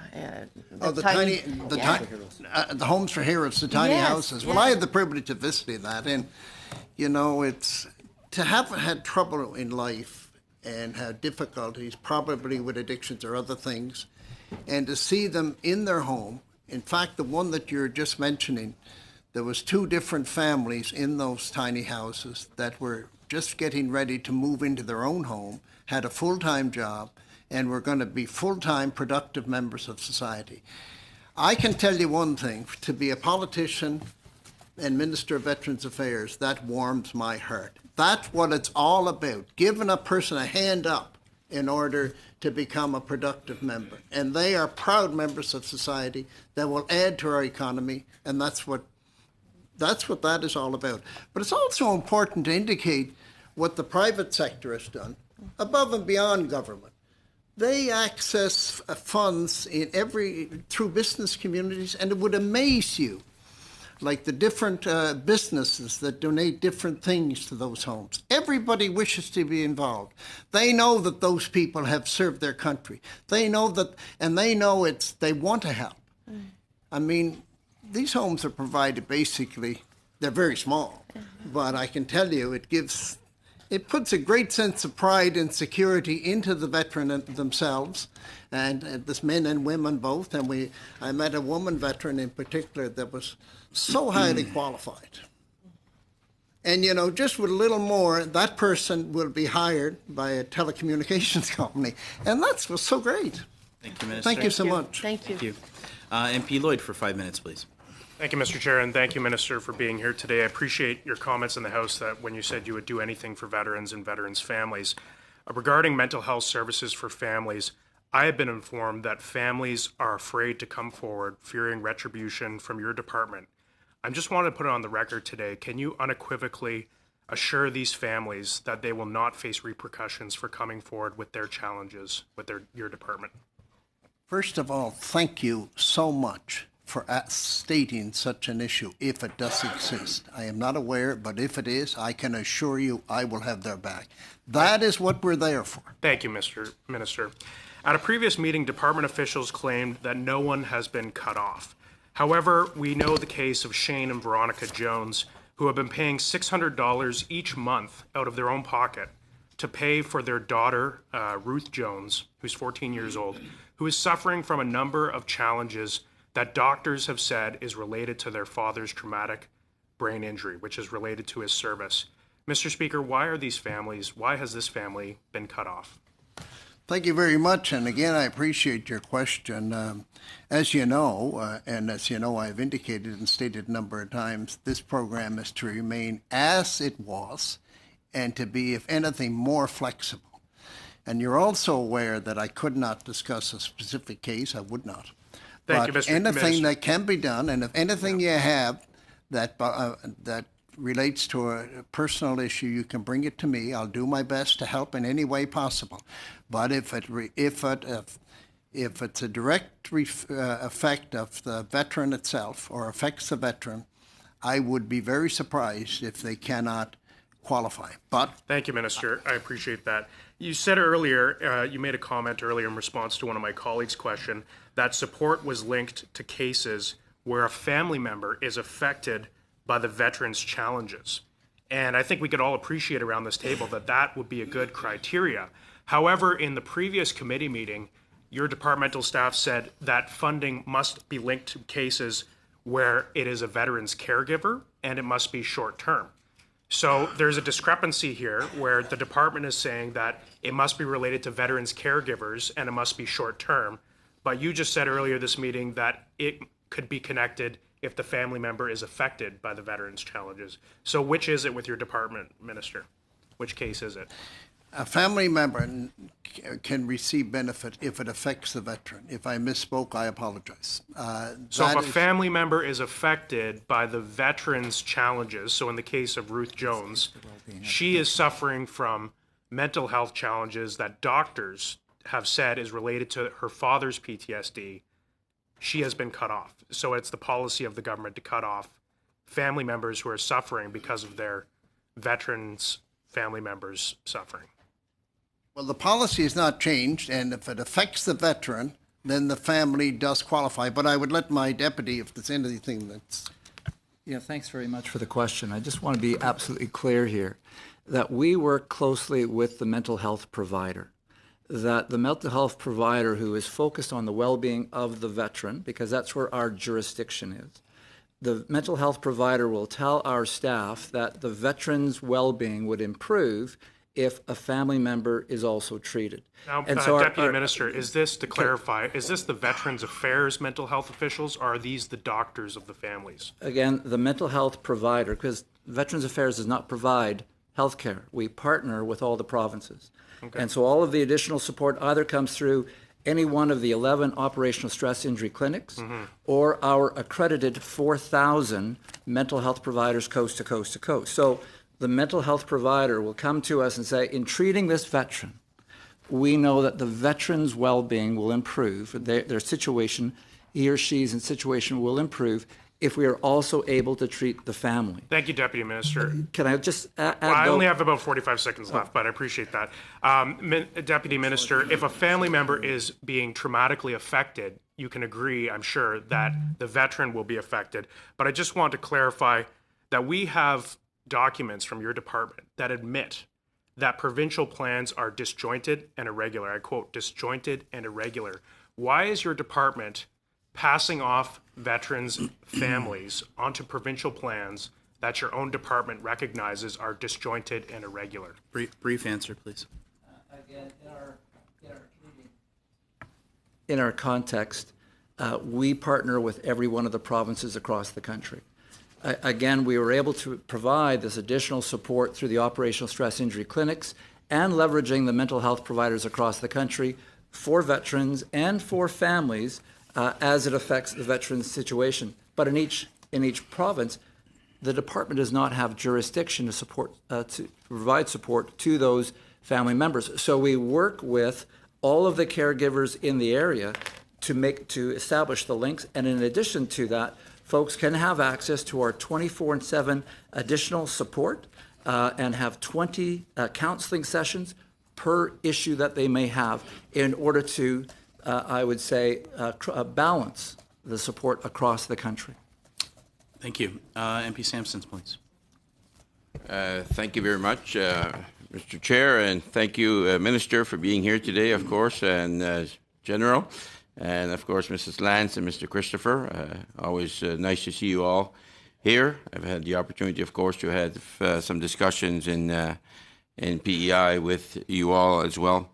The Homes for Heroes, the tiny houses. Well, I had the privilege of visiting that, and you know, it's to have had trouble in life and have difficulties, probably with addictions or other things, and to see them in their home. In fact, the one that you're just mentioning, there was 2 different families in those tiny houses that were just getting ready to move into their own home, had a full-time job, and were going to be full-time productive members of society. I can tell you one thing, to be a politician and Minister of Veterans Affairs, that warms my heart. That's what it's all about, giving a person a hand up in order to become a productive member. And they are proud members of society that will add to our economy, and that's what that is all about. But it's also important to indicate what the private sector has done above and beyond government. They access funds through business communities, and it would amaze you, like the different businesses that donate different things to those homes. Everybody wishes to be involved. They know that those people have served their country. They know that, and they know they want to help. I mean, these homes are provided basically, they're very small, but I can tell you it puts a great sense of pride and security into the veteran themselves, and this men and women both. And I met a woman veteran in particular that was so highly qualified. And you know, just with a little more, that person will be hired by a telecommunications company, and that's what's so great. Thank you, Minister. Thank you so much. Thank you. Thank you. MP Lloyd for 5 minutes, please. Thank you, Mr. Chair, and thank you, Minister, for being here today. I appreciate your comments in the House that when you said you would do anything for veterans and veterans' families. Regarding mental health services for families, I have been informed that families are afraid to come forward, fearing retribution from your department. I just wanted to put it on the record today. Can you unequivocally assure these families that they will not face repercussions for coming forward with their challenges with your department? First of all, thank you so much for stating such an issue, if it does exist. I am not aware, but if it is, I can assure you I will have their back. That is what we're there for. Thank you, Mr. Minister. At a previous meeting, department officials claimed that no one has been cut off. However, we know the case of Shane and Veronica Jones, who have been paying $600 each month out of their own pocket to pay for their daughter, Ruth Jones, who's 14 years old, who is suffering from a number of challenges that doctors have said is related to their father's traumatic brain injury, which is related to his service. Mr. Speaker, why has this family been cut off? Thank you very much, and again, I appreciate your question. As you know, and as you know, I've indicated and stated a number of times, this program is to remain as it was and to be, if anything, more flexible. And you're also aware that I could not discuss a specific case. I would not. Thank you, But Mr. anything Minister. that can be done, and if anything you have that relates to a personal issue, you can bring it to me. I'll do my best to help in any way possible. But if it's a direct effect of the veteran itself or affects the veteran, I would be very surprised if they cannot qualify. But Thank you, Minister. I appreciate that. You said earlier, you made a comment earlier in response to one of my colleagues' question, that support was linked to cases where a family member is affected by the veteran's challenges. And I think we could all appreciate around this table that that would be a good criteria. However, in the previous committee meeting, your departmental staff said that funding must be linked to cases where it is a veteran's caregiver and it must be short-term. So there's a discrepancy here where the department is saying that it must be related to veterans' caregivers and it must be short-term. But you just said earlier this meeting that it could be connected if the family member is affected by the veterans' challenges. So which is it with your department, Minister? Which case is it? a family member can receive benefit if it affects the veteran. If I misspoke, I apologize. So if a family member is affected by the veteran's challenges, so in the case of Ruth Jones, she is suffering from mental health challenges that doctors have said is related to her father's PTSD, she has been cut off. So it's the policy of the government to cut off family members who are suffering because of their veterans' family members suffering. Well, the policy is not changed, and if it affects the veteran, then the family does qualify. But I would let my deputy, if there's anything that's... Yeah, thanks very much for the question. I just want to be absolutely clear here that we work closely with the mental health provider, that the mental health provider who is focused on the well-being of the veteran, because that's where our jurisdiction is, the mental health provider will tell our staff that the veteran's well-being would improve if a family member is also treated. Now, And so Deputy Minister, is this, to clarify, is this the Veterans Affairs mental health officials, or are these the doctors of the families? Again, the mental health provider, because Veterans Affairs does not provide health care. We partner with all the provinces. Okay. And so all of the additional support either comes through any one of the 11 operational stress injury clinics or our accredited 4,000 mental health providers coast to coast to coast. So the mental health provider will come to us and say, in treating this veteran, we know that the veteran's well-being will improve, their situation, he or she's situation will improve if we are also able to treat the family. Thank you, Deputy Minister. Can I just add? Well, I only have about 45 seconds left, but I appreciate that. Deputy Minister, if a family member is being traumatically affected, you can agree, I'm sure, that the veteran will be affected. But I just want to clarify that we have documents from your department that admit that provincial plans are disjointed and irregular. I quote, disjointed and irregular. Why is your department passing off veterans' families onto provincial plans that your own department recognizes are disjointed and irregular? Brief answer, please. Again, in our context, we partner with every one of the provinces across the country. Again, we were able to provide this additional support through the operational stress injury clinics and leveraging the mental health providers across the country for veterans and for families as it affects the veteran's situation. But in each province, the department does not have jurisdiction to support to provide support to those family members. So we work with all of the caregivers in the area to establish the links, and in addition to that, folks can have access to our 24/7 additional support and have 20 counseling sessions per issue that they may have in order to, I would say, balance the support across the country. Thank you. MP Sampson, please. Thank you very much, Mr. Chair, and thank you, Minister, for being here today, of course, and General. And, of course, Mrs. Lance and Mr. Christopher. Always nice to see you all here. I've had the opportunity, of course, to have some discussions in PEI with you all as well.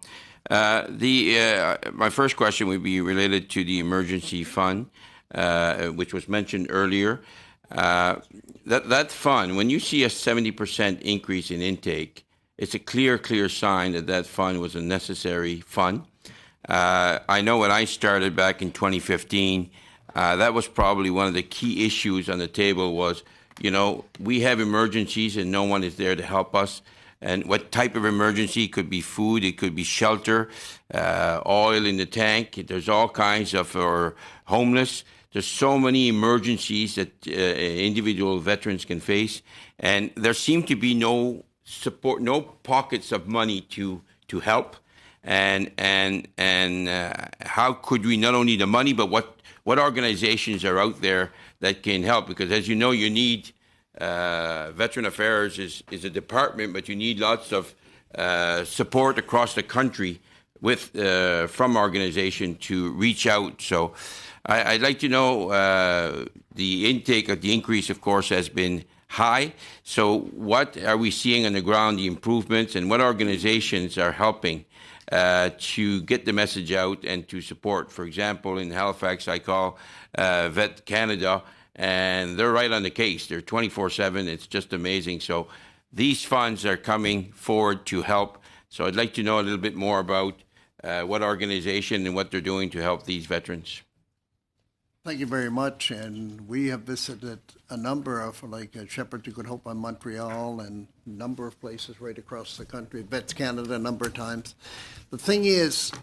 My first question would be related to the emergency fund, which was mentioned earlier. That fund, when you see a 70% increase in intake, it's a clear sign that fund was a necessary fund. I know when I started back in 2015, that was probably one of the key issues on the table was, we have emergencies and no one is there to help us. And what type of emergency? It could be food, it could be shelter, oil in the tank. There's all kinds of, or homeless. There's so many emergencies that individual veterans can face. And there seem to be no support, no pockets of money to help. And how could we not only the money, but what organizations are out there that can help? Because as you know, you need Veteran Affairs is a department, but you need lots of support across the country with from organization to reach out. So I'd like to know the intake of the increase, of course, has been high. So what are we seeing on the ground, the improvements, and what organizations are helping to get the message out and to support? For example, in Halifax, I call Vet Canada, and they're right on the case. They're 24/7. It's just amazing. So these funds are coming forward to help. So I'd like to know a little bit more about what organization and what they're doing to help these veterans. Thank you very much. And we have visited a number of, like Shepherd to Good Hope in Montreal and a number of places right across the country, Vets Canada a number of times. The thing is,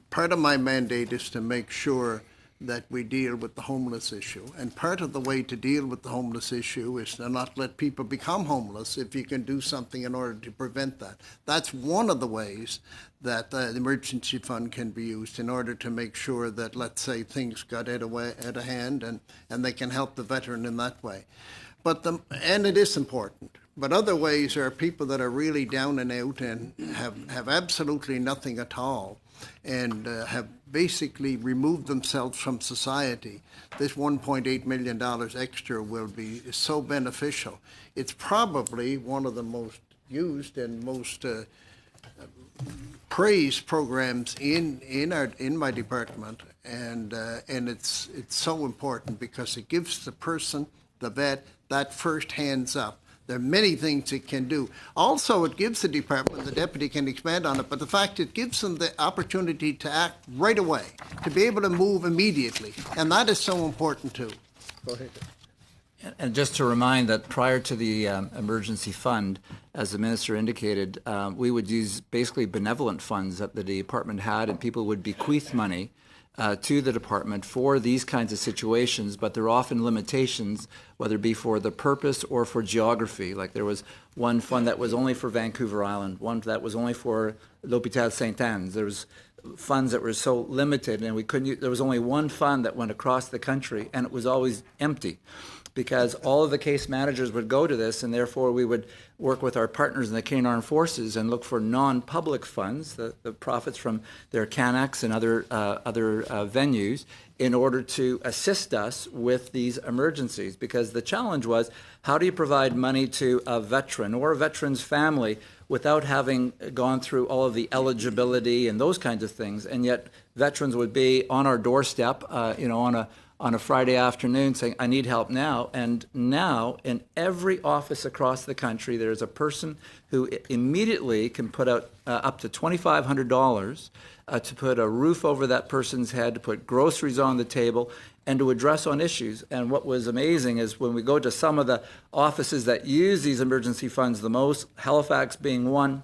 part of my mandate is to make sure that we deal with the homeless issue. And part of the way to deal with the homeless issue is to not let people become homeless if you can do something in order to prevent that. That's one of the ways that the emergency fund can be used in order to make sure that, let's say, things got out of hand and they can help the veteran in that way. And it is important. But other ways are people that are really down and out and have absolutely nothing at all and have basically removed themselves from society. This $1.8 million extra will be so beneficial. It's probably one of the most used and most praised programs in my department, and it's so important because it gives the person, the vet, that first hands up. There are many things it can do. Also, it gives the department, the deputy can expand on it, but the fact it gives them the opportunity to act right away, to be able to move immediately, and that is so important too. Go ahead. And just to remind that prior to the emergency fund, as the minister indicated, we would use basically benevolent funds that the department had, and people would bequeath money to the department for these kinds of situations, but there are often limitations, whether it be for the purpose or for geography. Like there was one fund that was only for Vancouver Island, one that was only for L'Hôpital Sainte-Anne. There was funds that were so limited, and we couldn't. There was only one fund that went across the country, and it was always empty, because all of the case managers would go to this, and therefore we would work with our partners in the Canadian Armed Forces and look for non-public funds, the profits from their CanEx and other venues, in order to assist us with these emergencies. Because the challenge was, how do you provide money to a veteran or a veteran's family without having gone through all of the eligibility and those kinds of things? And yet veterans would be on our doorstep, on a Friday afternoon saying, I need help now. And now in every office across the country, there's a person who immediately can put out up to $2,500 to put a roof over that person's head, to put groceries on the table, and to address on issues. And what was amazing is when we go to some of the offices that use these emergency funds the most, Halifax being one,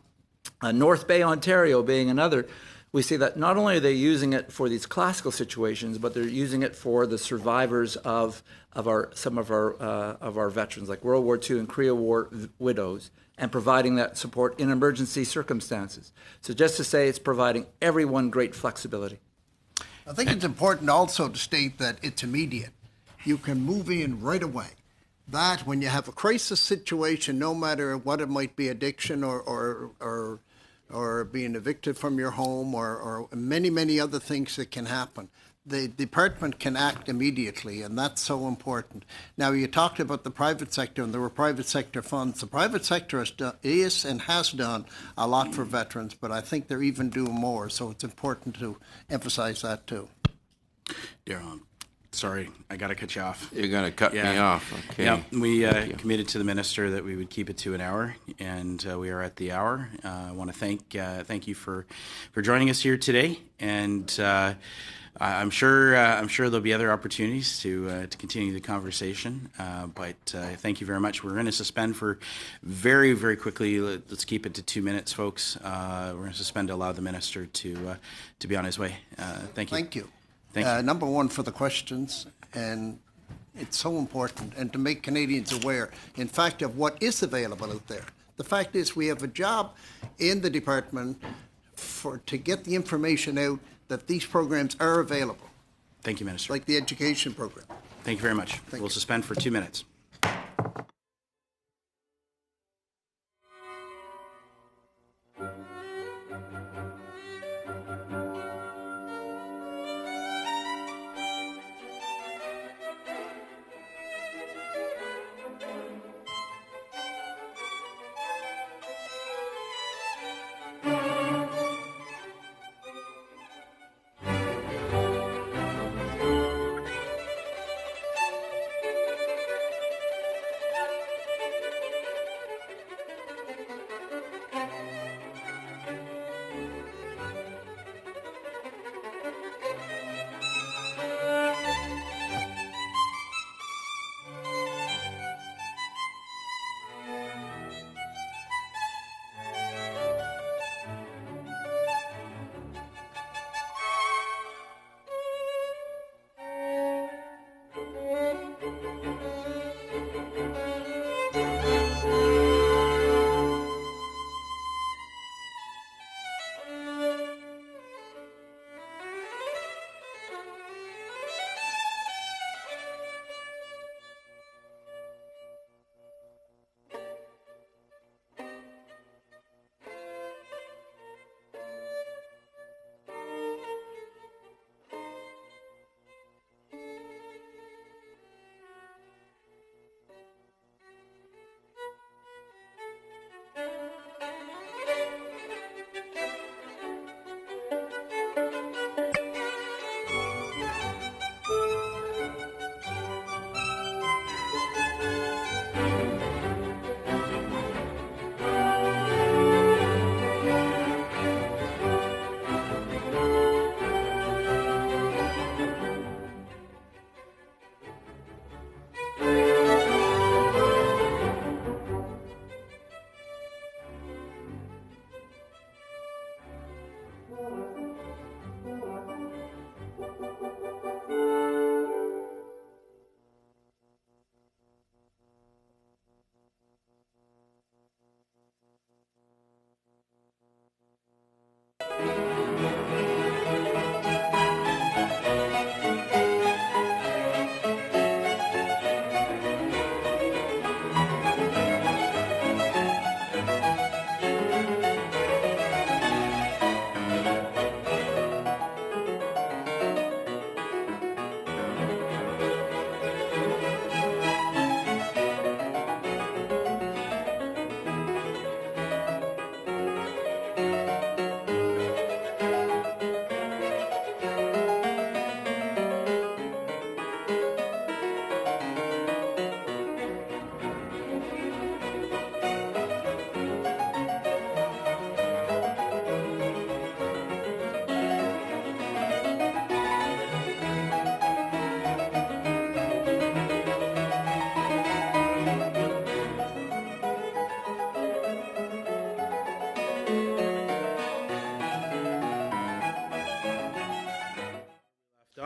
North Bay, Ontario being another, we see that not only are they using it for these classical situations, but they're using it for the survivors of some of our veterans, like World War II and Korea War widows, and providing that support in emergency circumstances. So just to say, it's providing everyone great flexibility. I think it's important also to state that it's immediate. You can move in right away. That when you have a crisis situation, no matter what it might be, addiction or being evicted from your home or many, many other things that can happen, the department can act immediately, and that's so important. Now, you talked about the private sector, and there were private sector funds. The private sector has done a lot for veterans, but I think they're even doing more, so it's important to emphasize that too. Darryl, sorry, I got to cut you off. You're going to cut me off. Okay. Yeah, we committed to the minister that we would keep it to an hour, and we are at the hour. I want to thank you for joining us here today, and I'm sure there'll be other opportunities to continue the conversation. But thank you very much. We're going to suspend for very, very quickly. Let's keep it to 2 minutes, folks. We're going to suspend to allow the minister to be on his way. Thank you. Thank you. Thank you. Number one, for the questions, and it's so important, and to make Canadians aware, in fact, of what is available out there. The fact is, we have a job in the department to get the information out that these programs are available. Thank you, Minister. Like the education program. Thank you very much. We'll suspend for 2 minutes.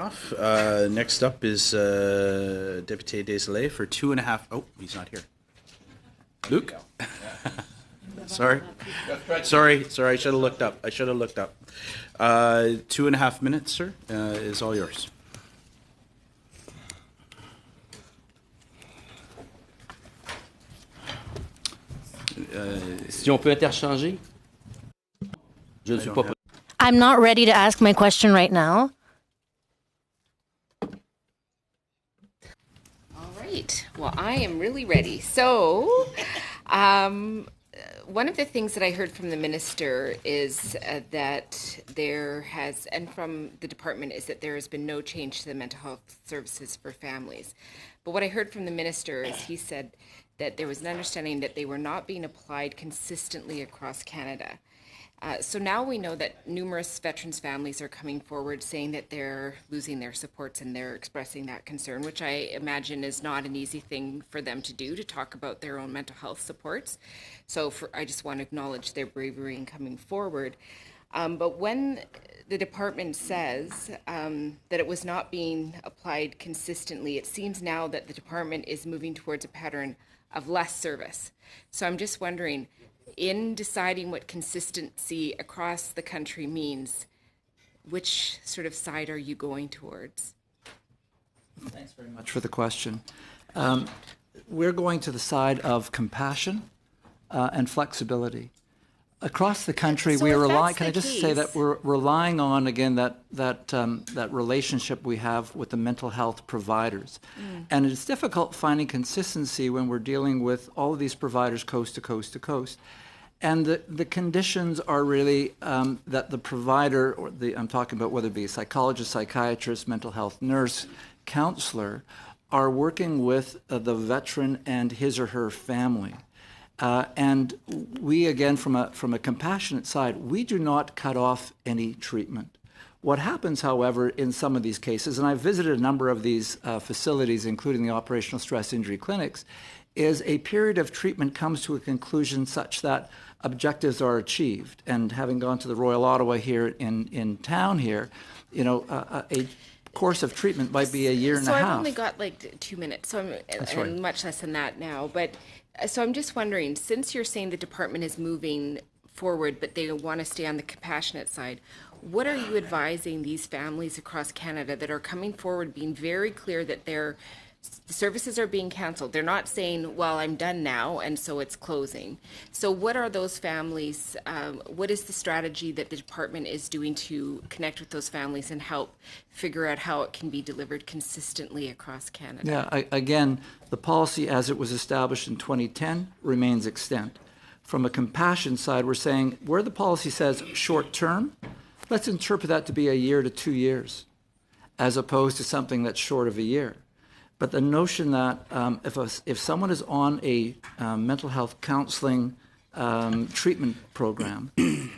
off. Next up is Deputy Desilets for 2.5. Oh, he's not here. Luke? Sorry. Sorry. I should have looked up. 2.5 minutes, sir, is all yours. Si on peut interchanger. Je ne suis pas. I'm not ready to ask my question right now. All right. Well, I am really ready. So, one of the things that I heard from the minister is that there has, and from the department, is that there has been no change to the mental health services for families. But what I heard from the minister is he said that there was an understanding that they were not being applied consistently across Canada. So now we know that numerous veterans' families are coming forward saying that they're losing their supports and they're expressing that concern, which I imagine is not an easy thing for them to do, to talk about their own mental health supports. So I just want to acknowledge their bravery in coming forward. But when the department says that it was not being applied consistently, it seems now that the department is moving towards a pattern of less service. So I'm just wondering, in deciding what consistency across the country means, which sort of side are you going towards? Thanks very much for the question. We're going to the side of compassion and flexibility. Across the country, So we if are that's relying. Can the I just say that case- we're relying on again that relationship we have with the mental health providers, and it's difficult finding consistency when we're dealing with all of these providers coast to coast to coast. And the conditions are really that the provider, or I'm talking about whether it be a psychologist, psychiatrist, mental health nurse, counselor, are working with the veteran and his or her family. And we, again, from a compassionate side, we do not cut off any treatment. What happens, however, in some of these cases, and I've visited a number of these facilities, including the operational stress injury clinics, is a period of treatment comes to a conclusion such that objectives are achieved. And having gone to the Royal Ottawa here in town here, a course of treatment might be a year and a half. So I've only got like 2 minutes, so That's and right. much less than that now. But so I'm just wondering, since you're saying the department is moving forward, but they want to stay on the compassionate side, what are you advising these families across Canada that are coming forward, being very clear that the services are being canceled? They're not saying, well, I'm done now, and so it's closing. So what are those families, what is the strategy that the department is doing to connect with those families and help figure out how it can be delivered consistently across Canada? Yeah, again, the policy as it was established in 2010 remains extant. From a compassion side, we're saying where the policy says short term, let's interpret that to be a year to 2 years, as opposed to something that's short of a year. But the notion that if someone is on a mental health counseling treatment program,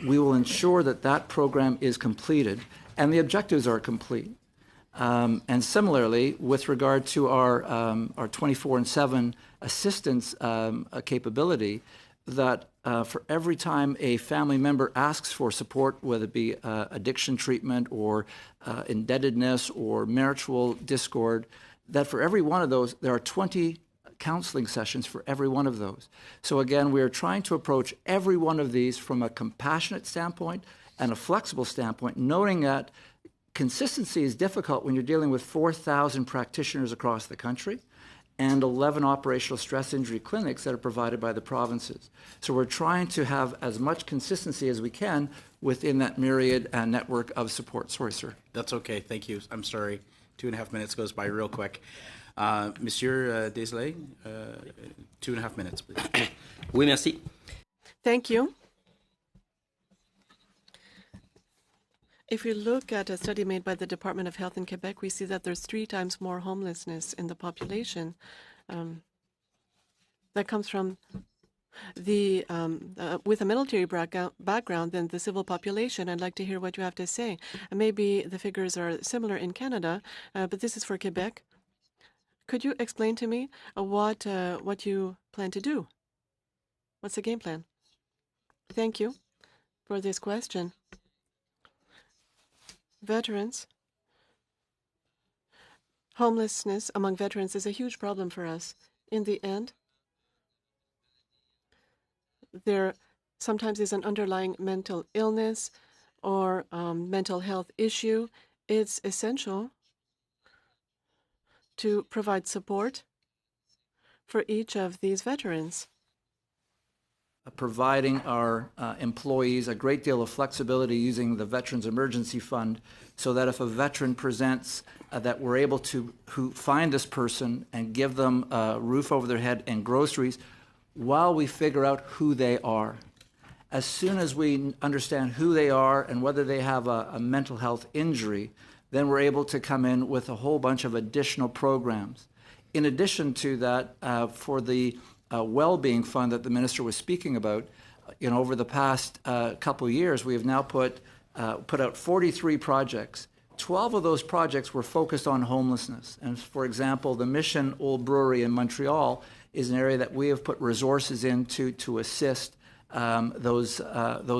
we will ensure that that program is completed and the objectives are complete. And similarly, with regard to our 24/7 assistance capability, that for every time a family member asks for support, whether it be addiction treatment or indebtedness or marital discord, that for every one of those, there are 20 counseling sessions for every one of those. So again, we are trying to approach every one of these from a compassionate standpoint and a flexible standpoint, knowing that consistency is difficult when you're dealing with 4,000 practitioners across the country and 11 operational stress injury clinics that are provided by the provinces. So we're trying to have as much consistency as we can within that myriad network of support. Sorry, sir. That's okay. Thank you. I'm sorry. 2.5 minutes goes by real quick. Monsieur Desilets, 2.5 minutes, please. Oui, merci. Thank you. If we look at a study made by the Department of Health in Quebec, we see that there's 3 times more homelessness in the population. That comes from the with a military background than the civil population. I'd like to hear what you have to say. Maybe the figures are similar in Canada, but this is for Quebec. Could you explain to me what you plan to do? What's the game plan? Thank you for this question. Veterans homelessness among veterans is a huge problem for us. In the end, there sometimes is an underlying mental illness or mental health issue. It's essential to provide support for each of these veterans. Providing our employees a great deal of flexibility using the Veterans Emergency Fund so that if a veteran presents that we're able to find this person and give them a roof over their head and groceries while we figure out who they are. As soon as we understand who they are and whether they have a mental health injury, then we're able to come in with a whole bunch of additional programs. In addition to that, for the well-being fund that the minister was speaking about, over the past couple of years, we have now put out 43 projects. 12 of those projects were focused on homelessness. And for example, the Mission Old Brewery in Montreal is an area that we have put resources into to assist those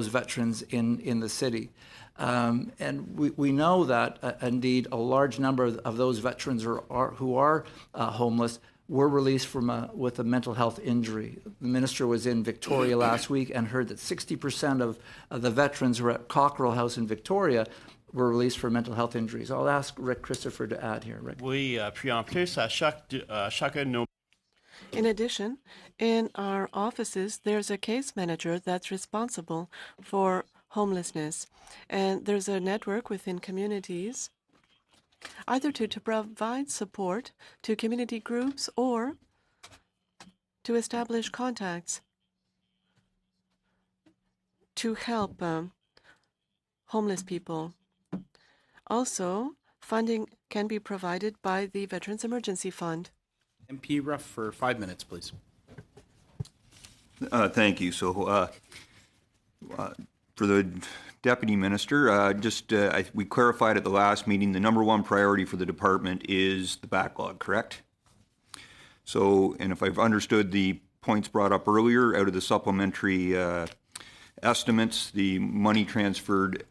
veterans in the city. And we know that indeed a large number of those veterans who are homeless were released with a mental health injury. The minister was in Victoria last week and heard that 60% of the veterans who are at Cockerell House in Victoria were released for mental health injuries. I'll ask Rick Christopher to add here. Rick. Oui, puis en plus, à chacun de nos... In addition, in our offices, there's a case manager that's responsible for homelessness. And there's a network within communities, either to provide support to community groups or to establish contacts to help homeless people. Also, funding can be provided by the Veterans Emergency Fund. MP Ruff for 5 minutes, please. Thank you. So, for the Deputy Minister, we clarified at the last meeting the number one priority for the department is the backlog, correct? So, and if I've understood the points brought up earlier, out of the supplementary estimates, the money transferred,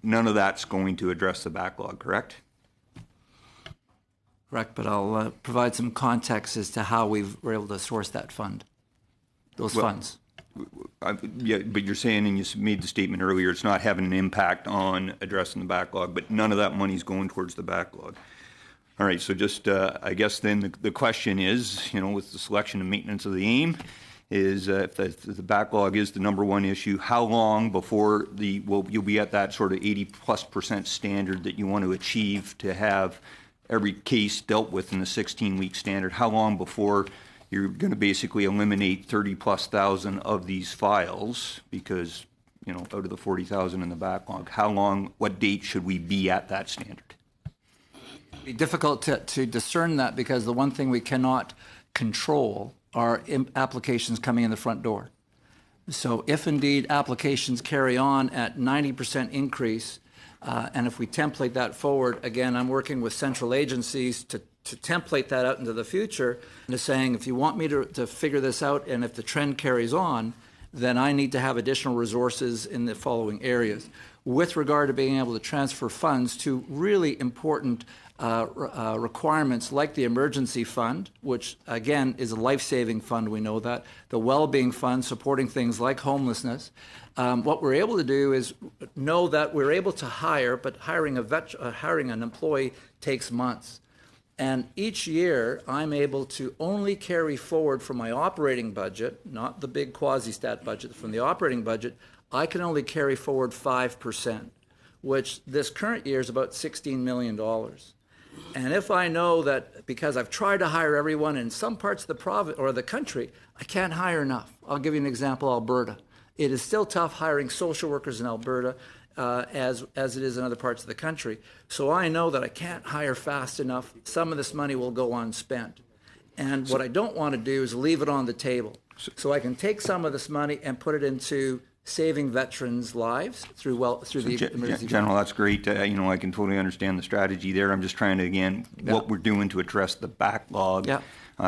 none of that's going to address the backlog, correct? Correct, but I'll provide some context as to how we were able to source that fund, those funds. Yeah, but you're saying, and you made the statement earlier, it's not having an impact on addressing the backlog, but none of that money's going towards the backlog. All right, so just, I guess then the question is, with the selection and maintenance of the AIM, is if the backlog is the number one issue, how long before you'll be at that sort of 80+% standard that you want to achieve to have every case dealt with in the 16-week standard? How long before you're going to basically eliminate 30,000+ of these files because, out of the 40,000 in the backlog? What date should we be at that standard? It'd be difficult to discern that because the one thing we cannot control are applications coming in the front door. So if indeed applications carry on at 90% increase, and if we template that forward, again, I'm working with central agencies to template that out into the future and saying, if you want me to figure this out and if the trend carries on, then I need to have additional resources in the following areas. With regard to being able to transfer funds to really important requirements like the emergency fund, which again is a life-saving fund, we know that, the well-being fund supporting things like homelessness. What we're able to do is know that we're able to hire, but hiring an employee takes months. And each year, I'm able to only carry forward from my operating budget, not the big quasi-stat budget, from the operating budget, I can only carry forward 5%, which this current year is about $16 million. And if I know that because I've tried to hire everyone in some parts of the province or the country, I can't hire enough. I'll give you an example, Alberta. It is still tough hiring social workers in Alberta as it is in other parts of the country. So I know that I can't hire fast enough. Some of this money will go unspent. And what I don't want to do is leave it on the table. So I can take some of this money and put it into saving veterans' lives through the emergency. General, that's great. I can totally understand the strategy there. I'm just trying to, again, what we're doing to address the backlog. Yeah.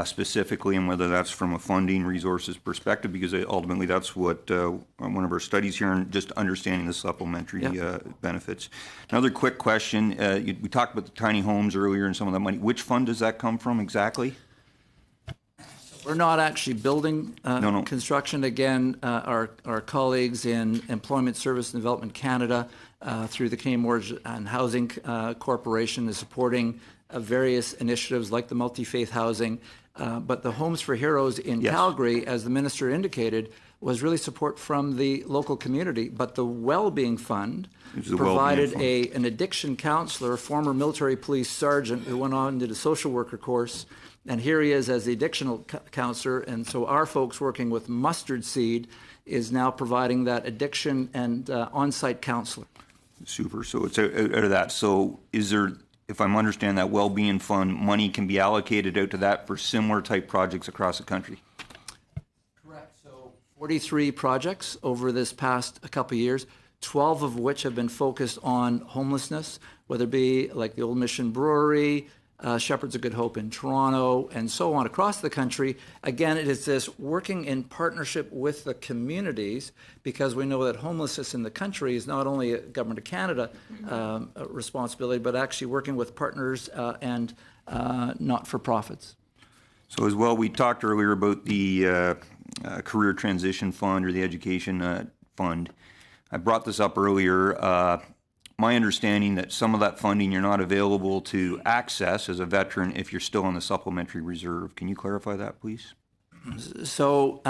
specifically, and whether that's from a funding resources perspective, because ultimately that's what one of our studies here, and just understanding the supplementary benefits. Another quick question, we talked about the tiny homes earlier and some of that money. Which fund does that come from exactly? We're not actually building construction. Again, our colleagues in Employment Service and Development Canada, through the Canadian Mortgage and Housing Corporation, is supporting various initiatives like the multi-faith housing. But the Homes for Heroes in Calgary, as the minister indicated, was really support from the local community. But the Wellbeing Fund provided an addiction counselor, a former military police sergeant who went on and did a social worker course. And here he is as the addictional counselor. And so our folks working with Mustard Seed is now providing that addiction and on-site counselor. Super. So it's out of that. So is there, if I'm understanding that Wellbeing Fund, money can be allocated out to that for similar type projects across the country? Correct. So 43 projects over this past couple of years, 12 of which have been focused on homelessness, whether it be like the Old Mission Brewery, Shepherds of Good Hope in Toronto, and so on across the country. Again, it is this working in partnership with the communities, because we know that homelessness in the country is not only a Government of Canada responsibility, but actually working with partners and not-for-profits. So as well, we talked earlier about the Career Transition Fund or the Education Fund. I brought this up earlier. My understanding that some of that funding you're not available to access as a veteran if you're still on the supplementary reserve. Can you clarify that, please? So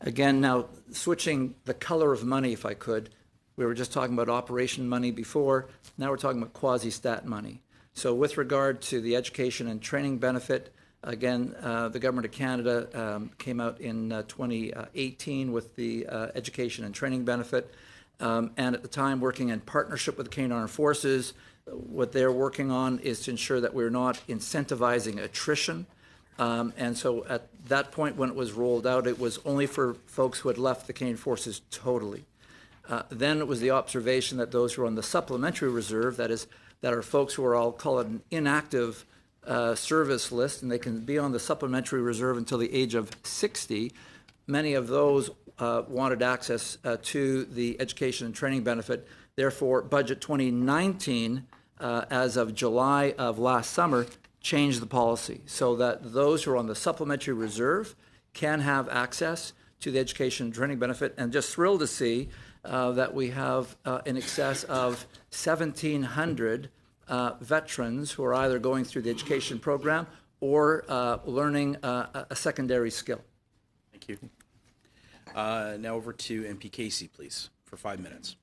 again, now switching the color of money, if I could. We were just talking about operation money before. Now we're talking about quasi-stat money. So with regard to the education and training benefit, again, the Government of Canada came out in 2018 with the education and training benefit. And at the time, working in partnership with the Canadian Armed Forces, what they're working on is to ensure that we're not incentivizing attrition. And so at that point, when it was rolled out, it was only for folks who had left the Canadian Forces totally. Then it was the observation that those who are on the supplementary reserve, that are folks who are, I'll call it an inactive service list, and they can be on the supplementary reserve until the age of 60. Many of those wanted access to the education and training benefit. Therefore, Budget 2019, as of July of last summer, changed the policy so that those who are on the supplementary reserve can have access to the education and training benefit. And just thrilled to see that we have in excess of 1,700 veterans who are either going through the education program or learning a secondary skill. Thank you. Now over to MP Casey, please, for 5 minutes.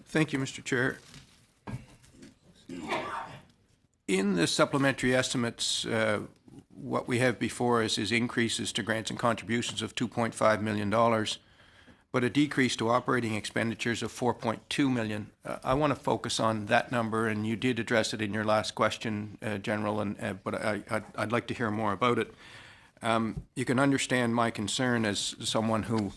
Thank you, Mr. Chair. In the supplementary estimates, what we have before us is increases to grants and contributions of $2.5 million, but a decrease to operating expenditures of $4.2 million. I want to focus on that number, and you did address it in your last question, General, but I'd like to hear more about it. You can understand my concern as someone who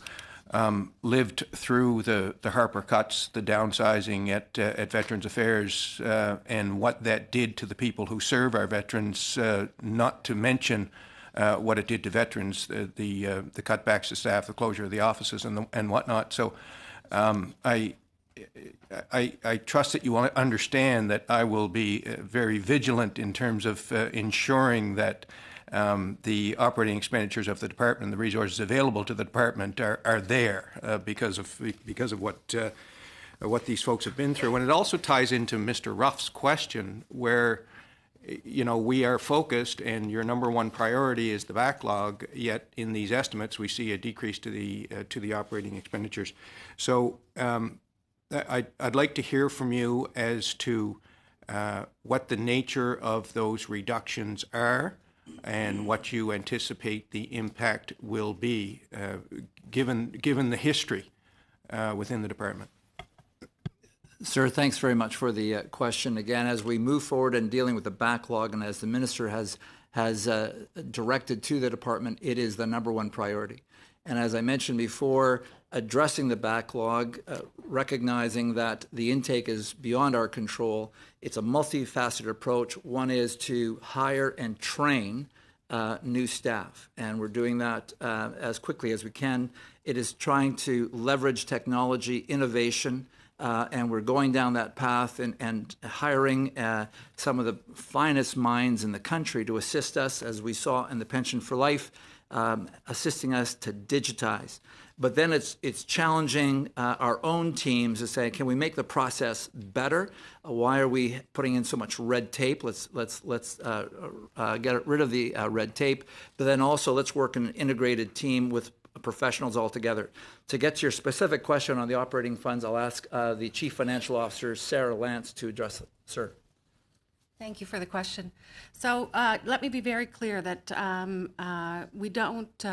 lived through the Harper cuts, the downsizing at Veterans Affairs, and what that did to the people who serve our veterans, not to mention what it did to veterans, the cutbacks to staff, the closure of the offices and whatnot. So I trust that you understand that I will be very vigilant in terms of ensuring that the operating expenditures of the department and the resources available to the department are there because of what these folks have been through. And it also ties into Mr. Ruff's question, where we are focused, and your number one priority is the backlog. Yet in these estimates, we see a decrease to the operating expenditures. So I'd like to hear from you as to what the nature of those reductions are, and what you anticipate the impact will be, given the history within the department. Sir, thanks very much for the question. Again, as we move forward in dealing with the backlog, and as the minister has directed to the department, it is the number one priority. And as I mentioned before, addressing the backlog, recognizing that the intake is beyond our control. It's a multifaceted approach. One is to hire and train new staff, and we're doing that as quickly as we can. It is trying to leverage technology, innovation, and we're going down that path and hiring some of the finest minds in the country to assist us, as we saw in the Pension for Life, assisting us to digitize. But then it's challenging our own teams to say, can we make the process better? Why are we putting in so much red tape? Let's get rid of the red tape. But then also let's work in an integrated team with professionals all together. To get to your specific question on the operating funds, I'll ask the Chief Financial Officer, Sarah Lance, to address it. Sir. Thank you for the question. So let me be very clear that we don't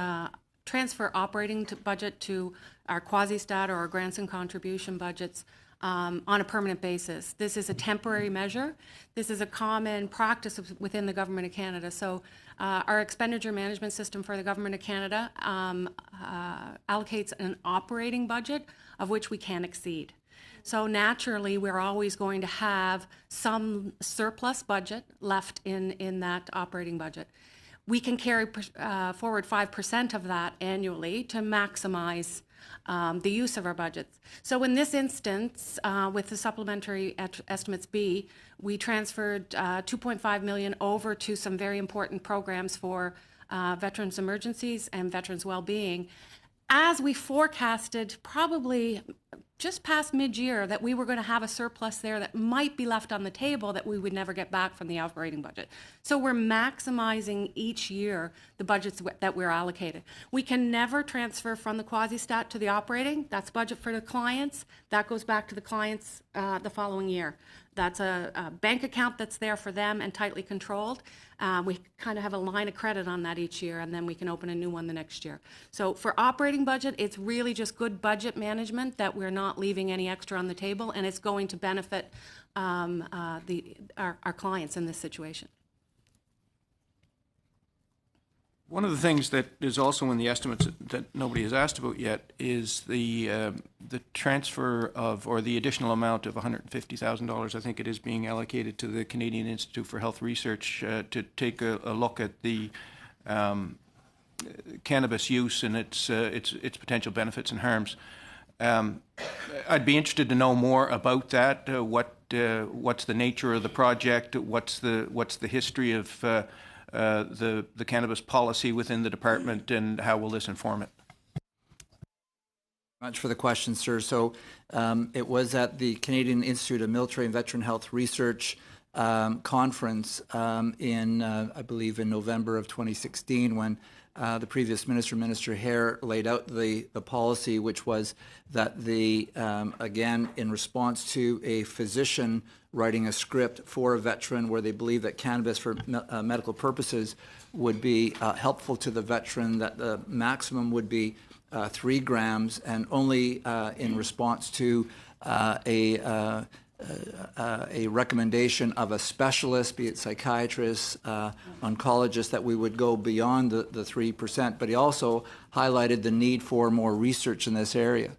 transfer operating budget to our quasi-stat or our grants and contribution budgets on a permanent basis. This is a temporary measure. This is a common practice within the Government of Canada. So our expenditure management system for the Government of Canada allocates an operating budget of which we can exceed. So naturally, we're always going to have some surplus budget left in that operating budget. We can carry forward 5% of that annually to maximize the use of our budgets. So in this instance, with the supplementary estimates B, we transferred $2.5 million over to some very important programs for veterans emergencies and veterans well-being, as we forecasted probably just past mid-year that we were going to have a surplus there that might be left on the table that we would never get back from the operating budget. So we're maximizing each year the budgets that we're allocated. We can never transfer from the quasi-stat to the operating. That's budget for the clients. That goes back to the clients the following year. That's a bank account that's there for them and tightly controlled. We kind of have a line of credit on that each year, and then we can open a new one the next year. So for operating budget, it's really just good budget management that we're not leaving any extra on the table, and it's going to benefit our clients in this situation. One of the things that is also in the estimates that nobody has asked about yet is the transfer of, or the additional amount of $150,000, I think it is, being allocated to the Canadian Institute for Health Research to take a look at the cannabis use and its potential benefits and harms. I'd be interested to know more about that. What's the nature of the project? What's the history of the cannabis policy within the department, and how will this inform it? Much for the question, sir. So it was at the Canadian Institute of Military and Veteran Health Research conference in, I believe, in November of 2016 when the previous minister, Minister Hare, laid out the policy, which was that again, in response to a physician writing a script for a veteran where they believe that cannabis for medical purposes would be helpful to the veteran, that the maximum would be 3 grams, and only in response to a recommendation of a specialist, be it psychiatrist, oncologist, that we would go beyond the 3%. But he also highlighted the need for more research in this area.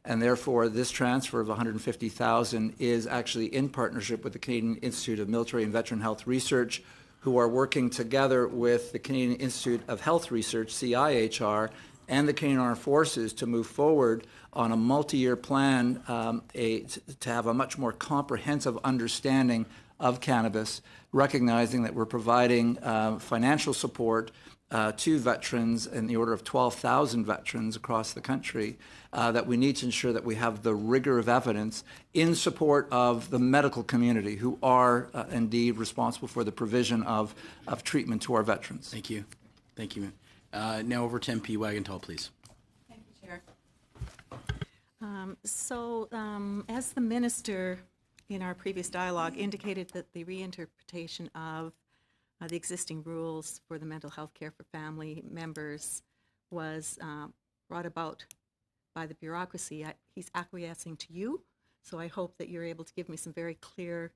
And therefore, this transfer of $150,000 is actually in partnership with the Canadian Institute of Military and Veteran Health Research, who are working together with the Canadian Institute of Health Research, CIHR, and the Canadian Armed Forces to move forward on a multi-year plan to have a much more comprehensive understanding of cannabis, recognizing that we're providing financial support to veterans in the order of 12,000 veterans across the country, that we need to ensure that we have the rigor of evidence in support of the medical community, who are indeed responsible for the provision of treatment to our veterans. Thank you. Thank you. Now over to MP Wagenthal, please. Thank you, Chair. As the minister in our previous dialogue indicated that the reinterpretation of the existing rules for the mental health care for family members was brought about by the bureaucracy, he's acquiescing to you. So I hope that you're able to give me some very clear,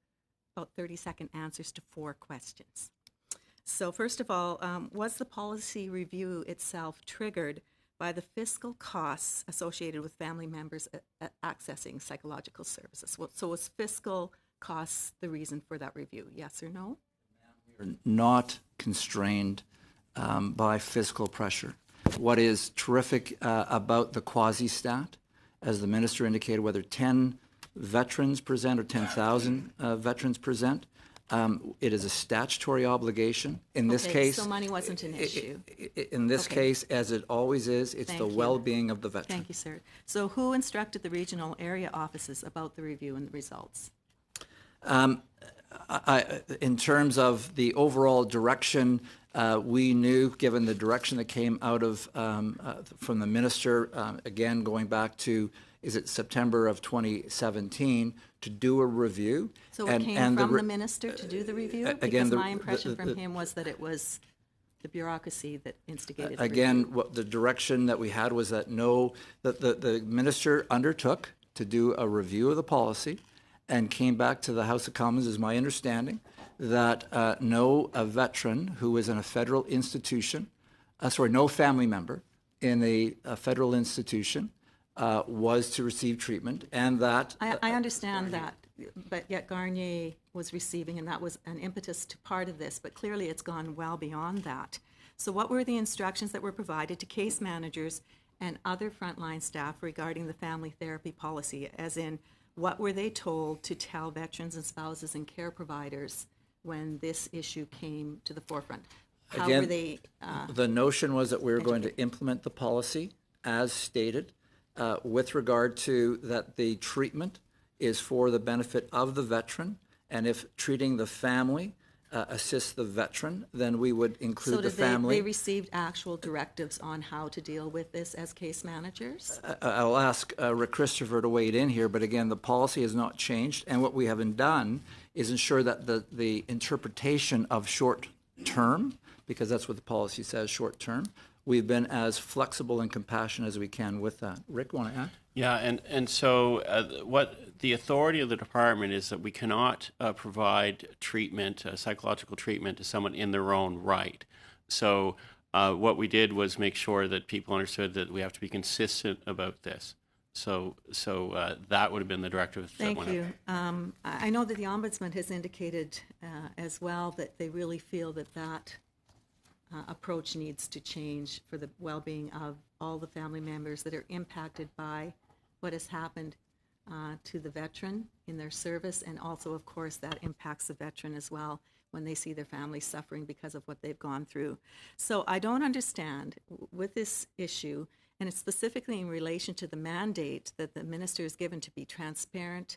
about 30-second answers to 4 questions. So first of all, was the policy review itself triggered by the fiscal costs associated with family members accessing psychological services. So was fiscal costs the reason for that review? Yes or no? We're not constrained by fiscal pressure. What is terrific about the quasi-stat, as the minister indicated, whether 10 veterans present or 10,000 veterans present, it is a statutory obligation. In this case, so money wasn't an issue. In this case, as it always is, it's the well-being of the veteran. Thank you, sir. So who instructed the regional area offices about the review and the results? In terms of the overall direction, we knew, given the direction that came out of from the minister, again going back to, is it September of 2017, to do a review. So it came from the minister to do the review? Because my impression from him was that it was the bureaucracy that instigated the again, what the direction that we had was that the minister undertook to do a review of the policy and came back to the House of Commons, is my understanding, that no veteran who is in a federal institution, no family member in a federal institution was to receive treatment, and that... I understand that, but yet Garnier was receiving, and that was an impetus to part of this, but clearly it's gone well beyond that. So what were the instructions that were provided to case managers and other frontline staff regarding the family therapy policy, as in, what were they told to tell veterans and spouses and care providers when this issue came to the forefront? How were they... the notion was that we were going to implement the policy as stated, with regard to that the treatment is for the benefit of the veteran, and if treating the family assists the veteran, then we would include the family. So they received actual directives on how to deal with this as case managers? I'll ask Rick Christopher to weigh in here, but again, the policy has not changed, and what we haven't done is ensure that the interpretation of short term, because that's what the policy says, short term, we've been as flexible and compassionate as we can with that. Rick, want to add? Yeah, and so what the authority of the department is that we cannot provide treatment, psychological treatment, to someone in their own right. So what we did was make sure that people understood that we have to be consistent about this. So that would have been the directive. Thank you. I know that the Ombudsman has indicated as well that they really feel that approach needs to change for the well-being of all the family members that are impacted by what has happened to the veteran in their service, and also, of course, that impacts the veteran as well when they see their family suffering because of what they've gone through. So I don't understand with this issue, and it's specifically in relation to the mandate that the minister is given to be transparent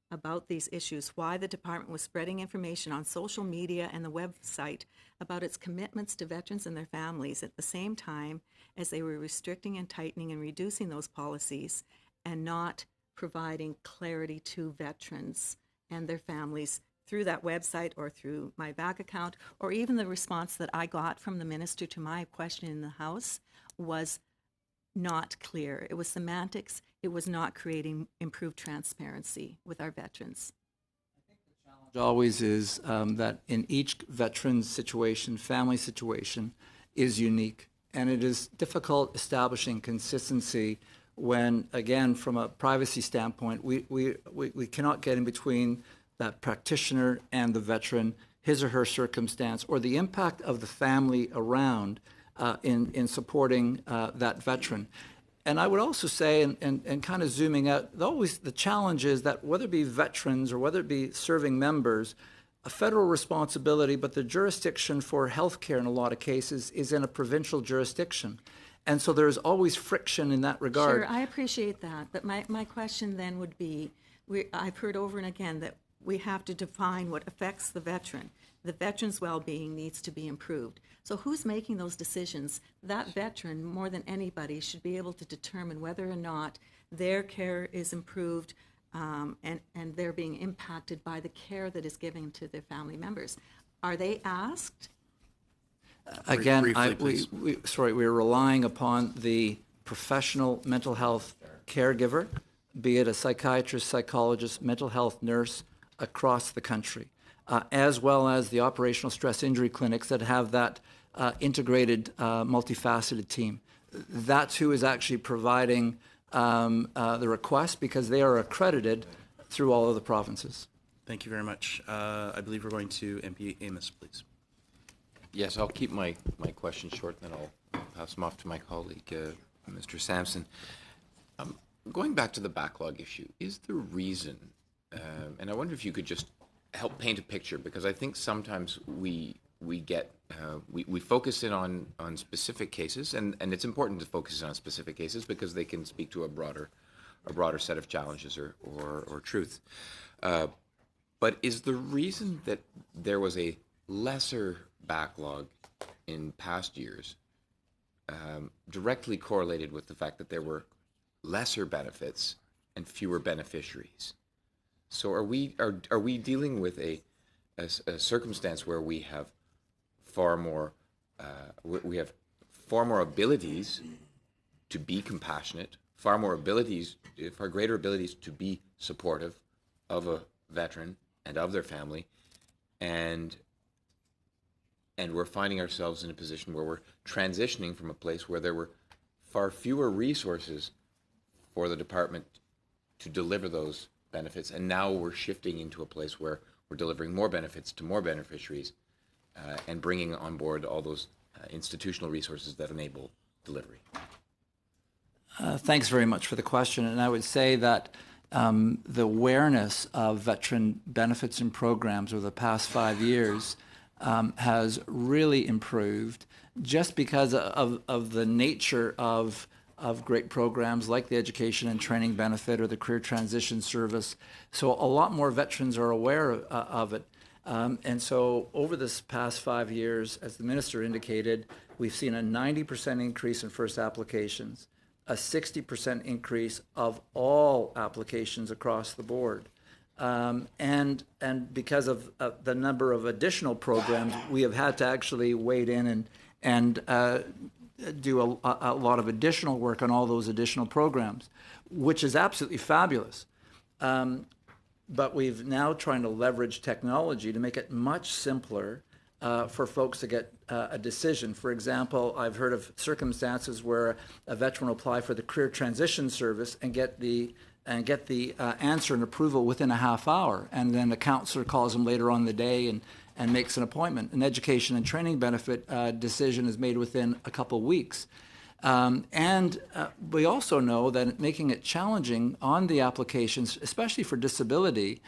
about these issues, why the department was spreading information on social media and the website about its commitments to veterans and their families at the same time as they were restricting and tightening and reducing those policies and not providing clarity to veterans and their families through that website or through my back account, or even the response that I got from the minister to my question in the House was not clear. It was semantics. It was not creating improved transparency with our veterans. Always is that in each veteran's situation, family situation is unique, and it is difficult establishing consistency when, again, from a privacy standpoint, we cannot get in between that practitioner and the veteran, his or her circumstance, or the impact of the family around in supporting that veteran. And I would also say, and kind of zooming out, always the challenge is that whether it be veterans or whether it be serving members, a federal responsibility, but the jurisdiction for healthcare in a lot of cases is in a provincial jurisdiction. And so there's always friction in that regard. Sure, I appreciate that. But my question then would be, I've heard over and again that we have to define what affects the veteran. The veteran's well-being needs to be improved. So who's making those decisions? That veteran, more than anybody, should be able to determine whether or not their care is improved and they're being impacted by the care that is given to their family members. Are they asked? Again, Briefly, we're relying upon the professional mental health caregiver, be it a psychiatrist, psychologist, mental health nurse across the country, as well as the operational stress injury clinics that have that integrated, multifaceted team. that's who is actually providing the request, because they are accredited through all of the provinces. Thank you very much. I believe we're going to MP Amos, please. Yes, I'll keep my question short, and then I'll pass them off to my colleague, Mr. Sampson. Going back to the backlog issue, is the reason, and I wonder if you could just help paint a picture, because I think sometimes we focus in on specific cases, and it's important to focus in on specific cases because they can speak to a broader set of challenges or truth. But is the reason that there was a lesser backlog in past years directly correlated with the fact that there were lesser benefits and fewer beneficiaries? So are we dealing with a circumstance where we have far more abilities to be compassionate, far greater abilities to be supportive of a veteran and of their family, and we're finding ourselves in a position where we're transitioning from a place where there were far fewer resources for the department to deliver those benefits, and now we're shifting into a place where we're delivering more benefits to more beneficiaries and bringing on board all those institutional resources that enable delivery. Thanks very much for the question. And I would say that the awareness of veteran benefits and programs over the past 5 years has really improved, just because of the nature of great programs like the Education and Training Benefit or the Career Transition Service. So a lot more veterans are aware of it. And so over this past 5 years, as the Minister indicated, we've seen a 90% increase in first applications, a 60% increase of all applications across the board. And because of the number of additional programs, we have had to actually wade in and do a lot of additional work on all those additional programs, which is absolutely fabulous. But we've now trying to leverage technology to make it much simpler for folks to get a decision. For example, I've heard of circumstances where a veteran will apply for the Career Transition Service and get the answer and approval within a half hour, and then a counselor calls them later on in the day and makes an appointment. An Education and Training Benefit decision is made within a couple weeks. And we also know that making it challenging on the applications, especially for disability,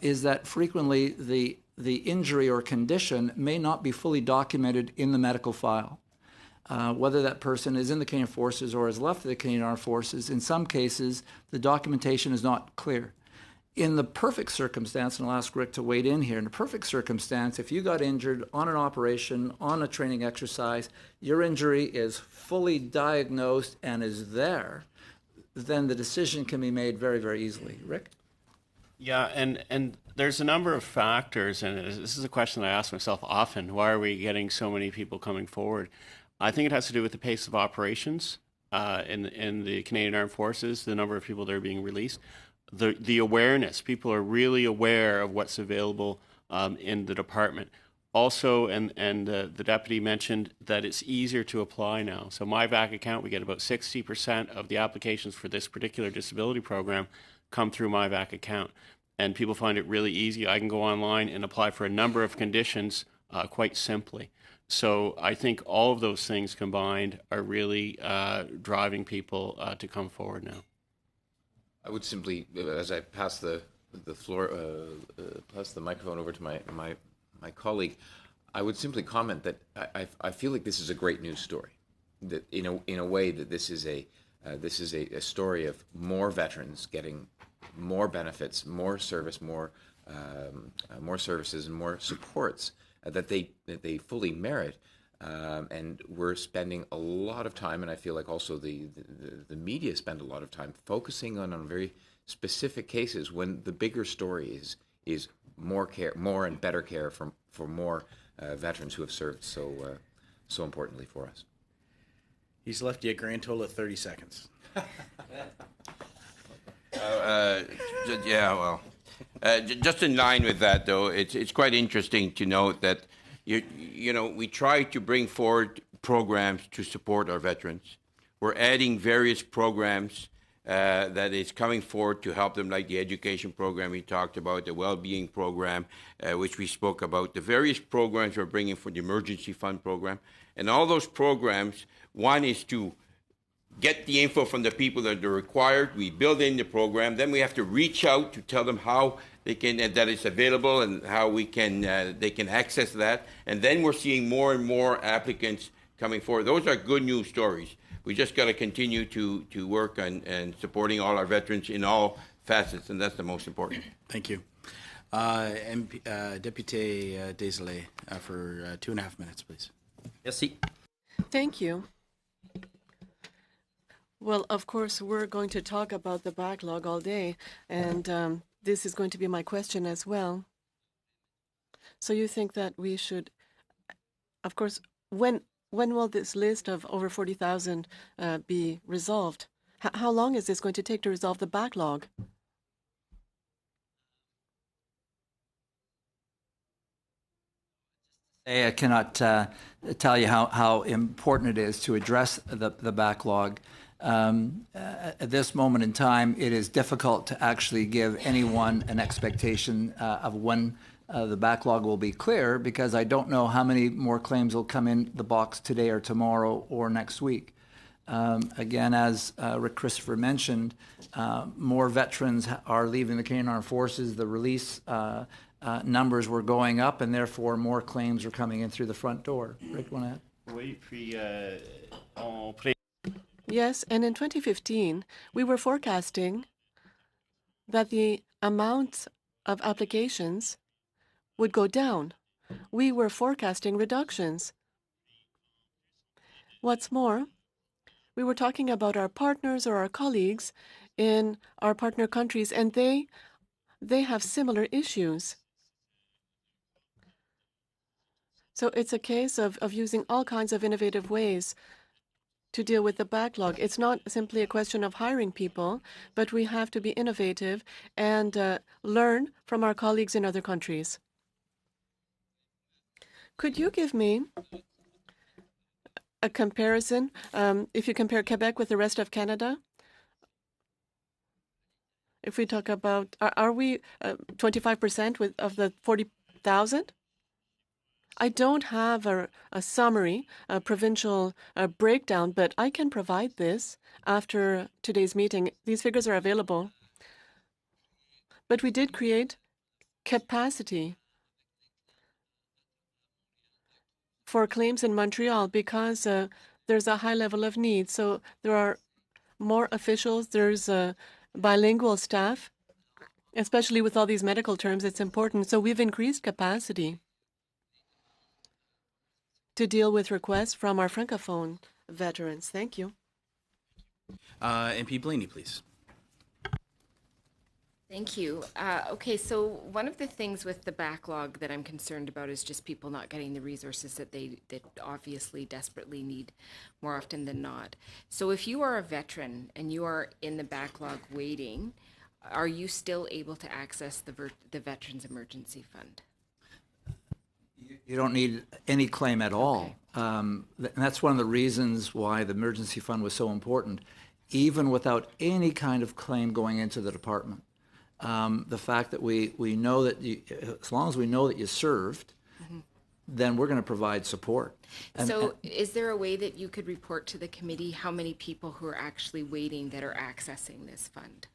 is that frequently the injury or condition may not be fully documented in the medical file. Whether that person is in the Canadian Forces or has left the Canadian Armed Forces, in some cases, the documentation is not clear. In the perfect circumstance, and I'll ask Rick to wade in here, in the perfect circumstance, if you got injured on an operation, on a training exercise, your injury is fully diagnosed and is there, then the decision can be made very, very easily. Rick? Yeah, and there's a number of factors, and this is a question I ask myself often. Why are we getting so many people coming forward? I think it has to do with the pace of operations in the Canadian Armed Forces, the number of people that are being released. The awareness, people are really aware of what's available in the department. Also, and the deputy mentioned that it's easier to apply now. So my VAC account, we get about 60% of the applications for this particular disability program come through my VAC account. And people find it really easy. I can go online and apply for a number of conditions quite simply. So I think all of those things combined are really driving people to come forward now. I would simply, as I pass the floor, pass the microphone over to my colleague, I would simply comment that I feel like this is a great news story. That in a way that this is a story of more veterans getting more benefits, more service, more services, and more supports that they fully merit. And we're spending a lot of time, and I feel like also the media spend a lot of time focusing on very specific cases, when the bigger story is more care, more and better care for more veterans who have served so importantly for us. He's left you a grand total of 30 seconds. Yeah, well, just in line with that, though, it's quite interesting to note that you know we try to bring forward programs to support our veterans, we're adding various programs that is coming forward to help them, like the education program we talked about, the well-being program, which we spoke about, the various programs we're bringing for the emergency fund program. And all those programs, one is to get the info from the people that are required. We build in the program. Then we have to reach out to tell them how they can, that it's available and how we can, they can access that. And then we're seeing more and more applicants coming forward. Those are good news stories. We just got to continue to work on and supporting all our veterans in all facets, and that's the most important. Thank you. Deputy Desilets, for 2.5 minutes, please. Merci. Thank you. Well, of course, we're going to talk about the backlog all day, and this is going to be my question as well. So you think that we should, of course, when will this list of over 40,000 be resolved? How long is this going to take to resolve the backlog? I cannot tell you how important it is to address the backlog. At this moment in time, it is difficult to actually give anyone an expectation of when the backlog will be clear, because I don't know how many more claims will come in the box today or tomorrow or next week. Again, as Rick Christopher mentioned, more veterans are leaving the Canadian Armed Forces. The release numbers were going up, and therefore more claims are coming in through the front door. Rick, want to add? Oui, puis Yes, and in 2015, we were forecasting that the amount of applications would go down. We were forecasting reductions. What's more, we were talking about our partners or our colleagues in our partner countries, and they have similar issues. So it's a case of using all kinds of innovative ways to deal with the backlog. It's not simply a question of hiring people, but we have to be innovative and learn from our colleagues in other countries. Could you give me a comparison, if you compare Quebec with the rest of Canada? If we talk about, are we 25% of the 40,000? I don't have a summary, a provincial breakdown, but I can provide this after today's meeting. These figures are available. But we did create capacity for claims in Montreal because there's a high level of need. So there are more officials, there's bilingual staff, especially with all these medical terms, it's important. So we've increased capacity to deal with requests from our Francophone veterans. Thank you. MP Blaney, please. Thank you. Okay, so one of the things with the backlog that I'm concerned about is just people not getting the resources that they obviously desperately need more often than not. So if you are a veteran and you are in the backlog waiting, are you still able to access the Veterans Emergency Fund? You don't need any claim at all. And that's one of the reasons why the emergency fund was so important, even without any kind of claim going into the department. The fact that we know that as long as we know that you served, then we're going to provide support. So is there a way that you could report to the committee how many people who are actually waiting that are accessing this fund?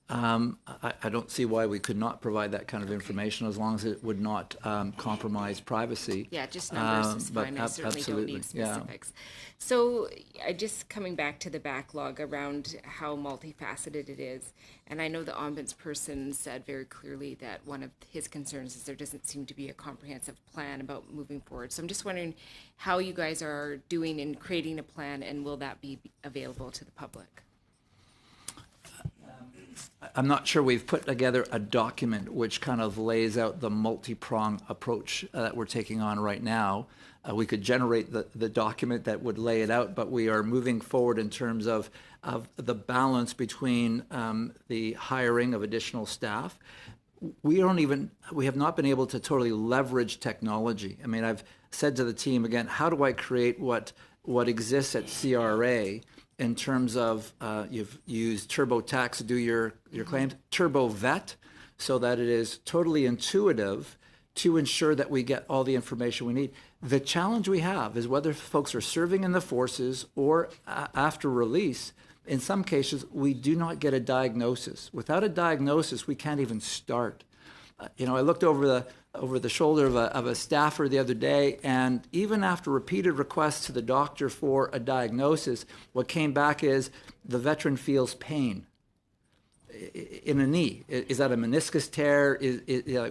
I don't see why we could not provide that kind of information as long as it would not compromise privacy. Yeah, just numbers is fine. I certainly don't need specifics. Yeah. So just coming back to the backlog around how multifaceted it is, and I know the ombudsperson said very clearly that one of his concerns is there doesn't seem to be a comprehensive plan about moving forward. So I'm just wondering how you guys are doing in creating a plan, and will that be available to the public? I'm not sure we've put together a document which kind of lays out the multi-prong approach that we're taking on right now. We could generate the document that would lay it out, but we are moving forward in terms of the balance between the hiring of additional staff. We have not been able to totally leverage technology. I mean, I've said to the team again, how do I create what exists at CRA in terms of you've used TurboTax to do your claims, TurboVet, so that it is totally intuitive to ensure that we get all the information we need. The challenge we have is whether folks are serving in the forces or after release, in some cases, we do not get a diagnosis. Without a diagnosis, we can't even start. I looked over the shoulder of a staffer the other day, and even after repeated requests to the doctor for a diagnosis, what came back is the veteran feels pain in a knee. Is that a meniscus tear?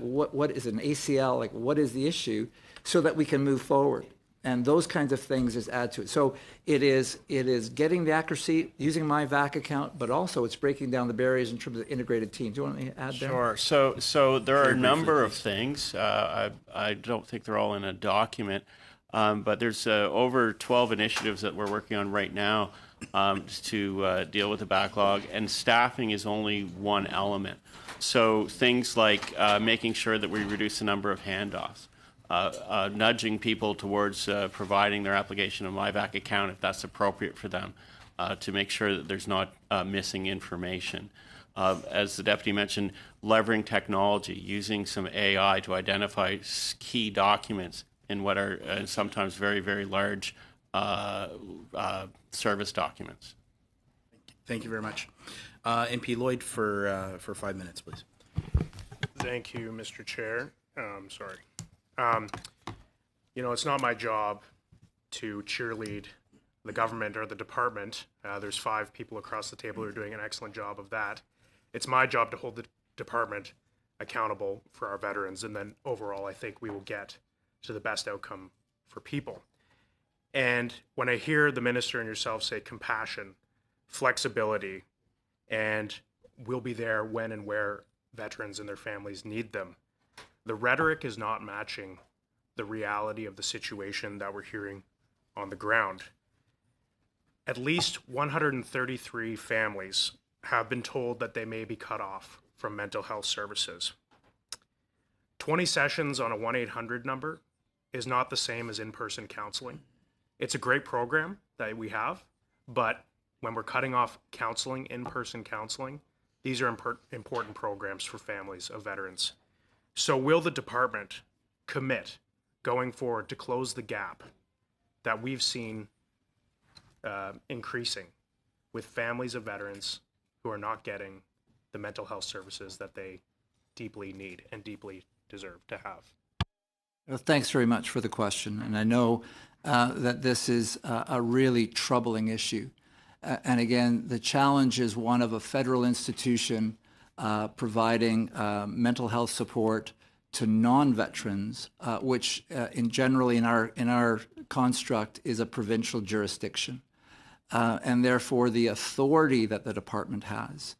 What is an ACL? Like, what is the issue? So that we can move forward. And those kinds of things is add to it. So it is getting the accuracy, using my VAC account, but also it's breaking down the barriers in terms of integrated teams. Do you want me to add there? Sure. So there are a number of things. I don't think they're all in a document, but there's over 12 initiatives that we're working on right now to deal with the backlog, and staffing is only one element. So things like making sure that we reduce the number of handoffs. Nudging people towards providing their application of MyVac account if that's appropriate for them, to make sure that there's not missing information. As the deputy mentioned, leveraging technology, using some AI to identify key documents in what are sometimes very, very large service documents. Thank you very much. MP Lloyd for 5 minutes, please. Thank you, Mr. Chair. Sorry. It's not my job to cheerlead the government or the department. There's 5 people across the table who are doing an excellent job of that. It's my job to hold the department accountable for our veterans, and then overall I think we will get to the best outcome for people. And when I hear the minister and yourself say compassion, flexibility, and we'll be there when and where veterans and their families need them, the rhetoric is not matching the reality of the situation that we're hearing on the ground. At least 133 families have been told that they may be cut off from mental health services. 20 sessions on a 1-800 number is not the same as in-person counseling. It's a great program that we have, but when we're cutting off counseling, in-person counseling, these are important programs for families of veterans. So will the department commit going forward to close the gap that we've seen increasing with families of veterans who are not getting the mental health services that they deeply need and deeply deserve to have? Well, thanks very much for the question. And I know that this is a really troubling issue. And again, the challenge is one of a federal institution providing mental health support to non-veterans, which generally in our construct is a provincial jurisdiction. And therefore the authority that the department has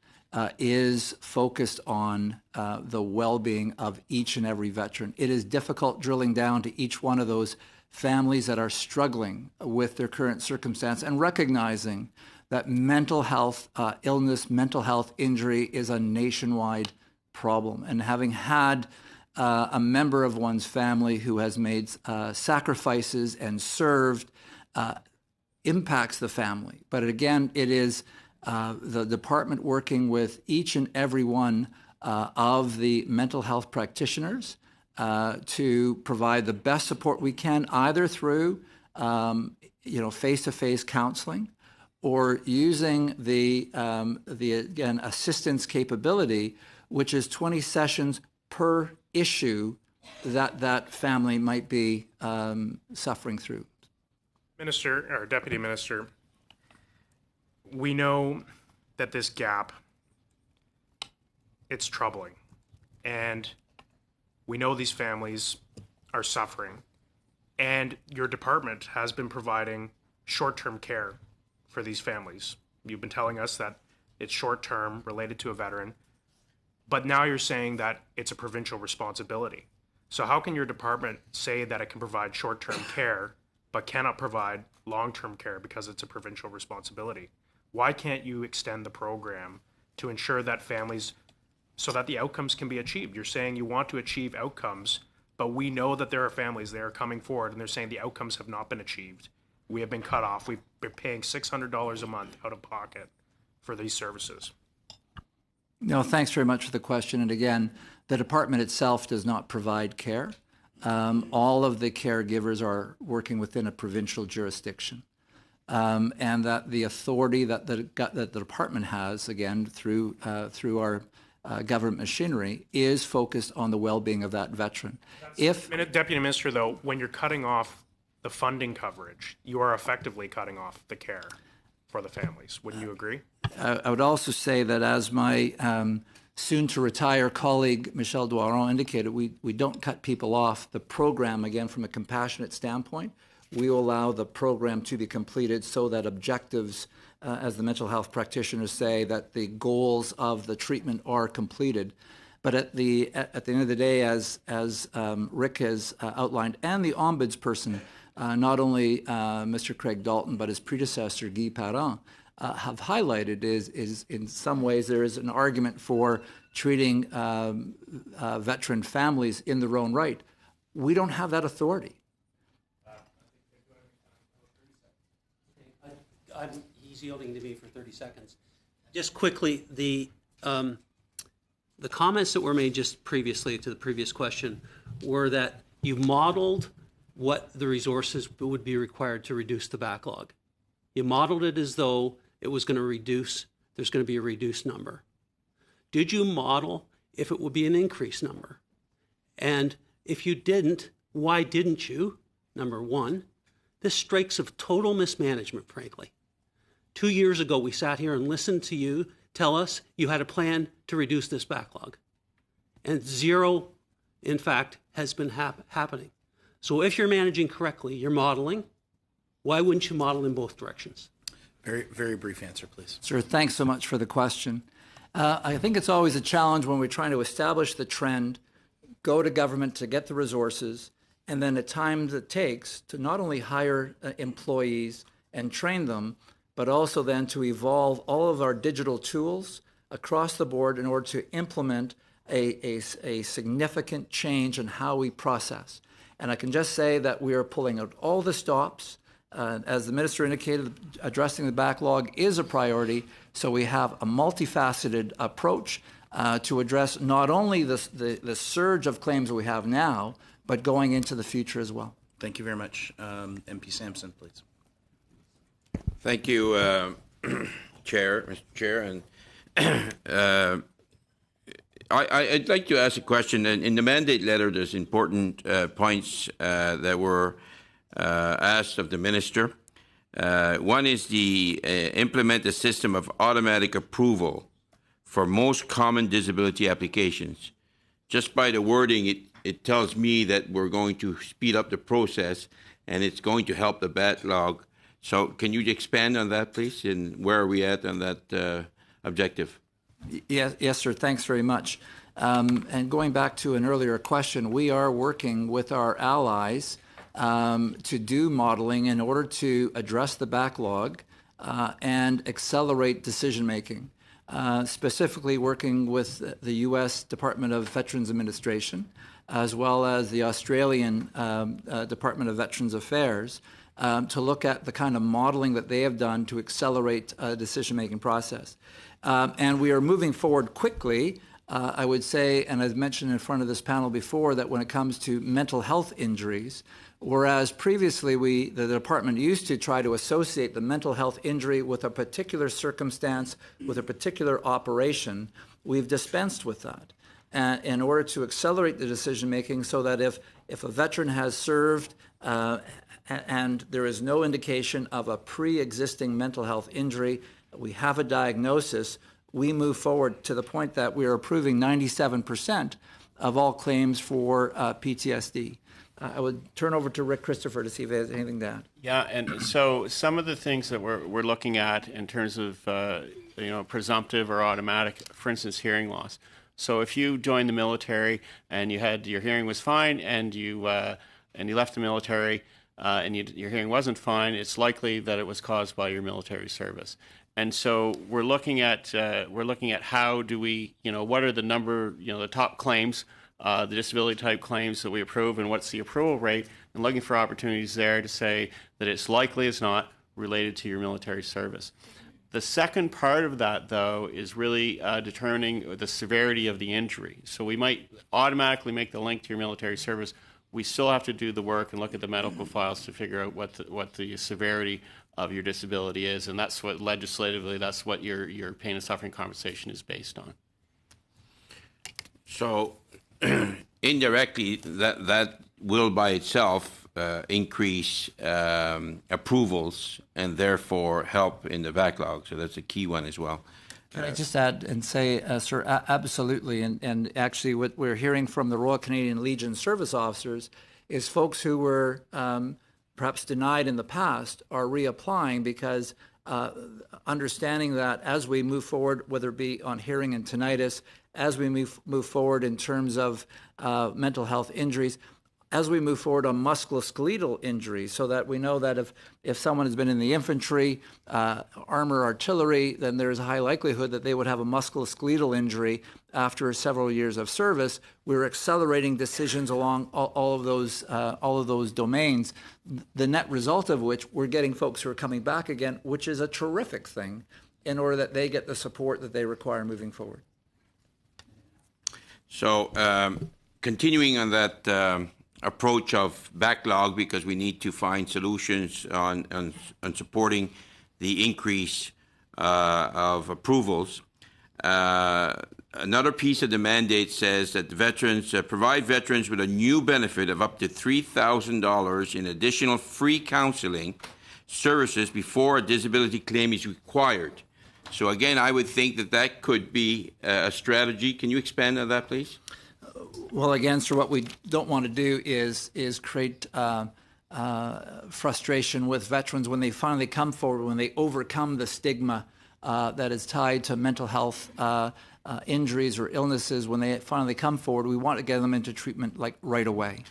is focused on the well-being of each and every veteran. It is difficult drilling down to each one of those families that are struggling with their current circumstance and recognizing that mental health illness, mental health injury is a nationwide problem. And having had a member of one's family who has made sacrifices and served impacts the family. But again, it is the department working with each and every one of the mental health practitioners to provide the best support we can, either through face-to-face counseling or using the again assistance capability, which is 20 sessions per issue that family might be suffering through. Minister, or Deputy Minister, we know that this gap, it's troubling. And we know these families are suffering. And your department has been providing short-term care for these families. You've been telling us that it's short-term related to a veteran, but now you're saying that it's a provincial responsibility. So how can your department say that it can provide short-term care but cannot provide long-term care because it's a provincial responsibility? Why can't you extend the program to ensure that families, so that the outcomes can be achieved? You're saying you want to achieve outcomes, but we know that there are families that are coming forward and they're saying the outcomes have not been achieved. We have been cut off. We've paying $600 a month out of pocket for these services? No, thanks very much for the question. And again, the department itself does not provide care. All of the caregivers are working within a provincial jurisdiction. And that the authority that the department has, again, through our government machinery, is focused on the well-being of that veteran. Deputy Minister, though, when you're cutting off the funding coverage, you are effectively cutting off the care for the families. Wouldn't you agree? I would also say that, as my soon-to-retire colleague Michel Doiron indicated, we don't cut people off the program, again, from a compassionate standpoint. We will allow the program to be completed so that objectives, as the mental health practitioners say, that the goals of the treatment are completed. But at the end of the day, as Rick has outlined, and the ombudsperson, not only Mr. Craig Dalton, but his predecessor, Guy Parent, have highlighted, is in some ways there is an argument for treating veteran families in their own right. We don't have that authority. He's yielding to me for 30 seconds. Just quickly, the comments that were made just previously to the previous question were that you modeled what the resources would be required to reduce the backlog. You modeled it as though it was going to reduce, there's going to be a reduced number. Did you model if it would be an increased number? And if you didn't, why didn't you? Number one, this strikes of total mismanagement, frankly. 2 years ago, we sat here and listened to you tell us you had a plan to reduce this backlog. And zero, in fact, has been happening. So if you're managing correctly, you're modeling, why wouldn't you model in both directions? Very, very brief answer, please. Sir, thanks so much for the question. I think it's always a challenge when we're trying to establish the trend, go to government to get the resources, and then at times it takes to not only hire employees and train them, but also then to evolve all of our digital tools across the board in order to implement a significant change in how we process. And I can just say that we are pulling out all the stops. As the minister indicated, addressing the backlog is a priority, so we have a multifaceted approach to address not only the surge of claims that we have now, but going into the future as well. Thank you very much. MP Sampson, please. Thank you, Chair, Mr. Chair. And I'd like to ask a question. In the mandate letter, there's important points that were asked of the minister. One is the implement a system of automatic approval for most common disability applications. Just by the wording, it tells me that we're going to speed up the process and it's going to help the backlog. So can you expand on that, please? And where are we at on that objective? Yes, sir. Thanks very much. And going back to an earlier question, we are working with our allies to do modeling in order to address the backlog and accelerate decision-making, specifically working with the U.S. Department of Veterans Administration, as well as the Australian Department of Veterans Affairs, to look at the kind of modeling that they have done to accelerate the decision-making process. And we are moving forward quickly, I would say, and I've mentioned in front of this panel before, that when it comes to mental health injuries, whereas previously the department used to try to associate the mental health injury with a particular circumstance, with a particular operation, we've dispensed with that in order to accelerate the decision-making so that if a veteran has served and there is no indication of a pre-existing mental health injury, we have a diagnosis, we move forward to the point that we are approving 97% of all claims for PTSD. I would turn over to Rick Christopher to see if he has anything to add. Yeah, and so some of the things that we're looking at in terms of presumptive or automatic, for instance, hearing loss. So if you joined the military and your hearing was fine, and you left the military and your hearing wasn't fine, it's likely that it was caused by your military service. And so we're looking at how do we, what are the number, the top claims, the disability type claims that we approve, and what's the approval rate, and looking for opportunities there to say that it's likely as not related to your military service. The second part of that, though, is really determining the severity of the injury. So we might automatically make the link to your military service. We still have to do the work and look at the medical files to figure out what the severity of your disability is, and that's what legislatively, that's what your pain and suffering compensation is based on. So indirectly, that will by itself increase approvals and therefore help in the backlog. So that's a key one as well. Can I just add and say, sir, absolutely. And actually what we're hearing from the Royal Canadian Legion service officers is folks who were perhaps denied in the past are reapplying because understanding that as we move forward, whether it be on hearing and tinnitus, as we move forward in terms of mental health injuries, as we move forward on musculoskeletal injuries, so that we know that if someone has been in the infantry, armor, artillery, then there's a high likelihood that they would have a musculoskeletal injury after several years of service. We're accelerating decisions along all of those domains. The net result of which, we're getting folks who are coming back again, which is a terrific thing, in order that they get the support that they require moving forward. So continuing on that approach of backlog, because we need to find solutions on supporting the increase of approvals. Another piece of the mandate says that the veterans provide veterans with a new benefit of up to $3,000 in additional free counseling services before a disability claim is required. So again, I would think that could be a strategy. Can you expand on that, please? Well, again, sir, what we don't want to do is create frustration with veterans when they finally come forward, when they overcome the stigma that is tied to mental health injuries or illnesses. When they finally come forward, we want to get them into treatment like right away.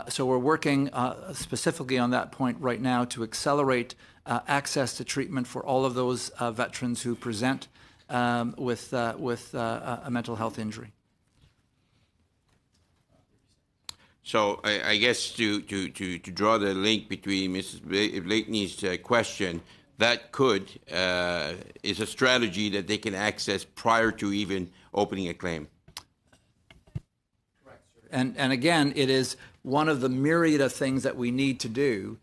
So we're working specifically on that point right now to accelerate access to treatment for all of those veterans who present with a mental health injury. So I guess to draw the link between Mrs. Blakeney's question, that is a strategy that they can access prior to even opening a claim. And again, it is one of the myriad of things that we need to do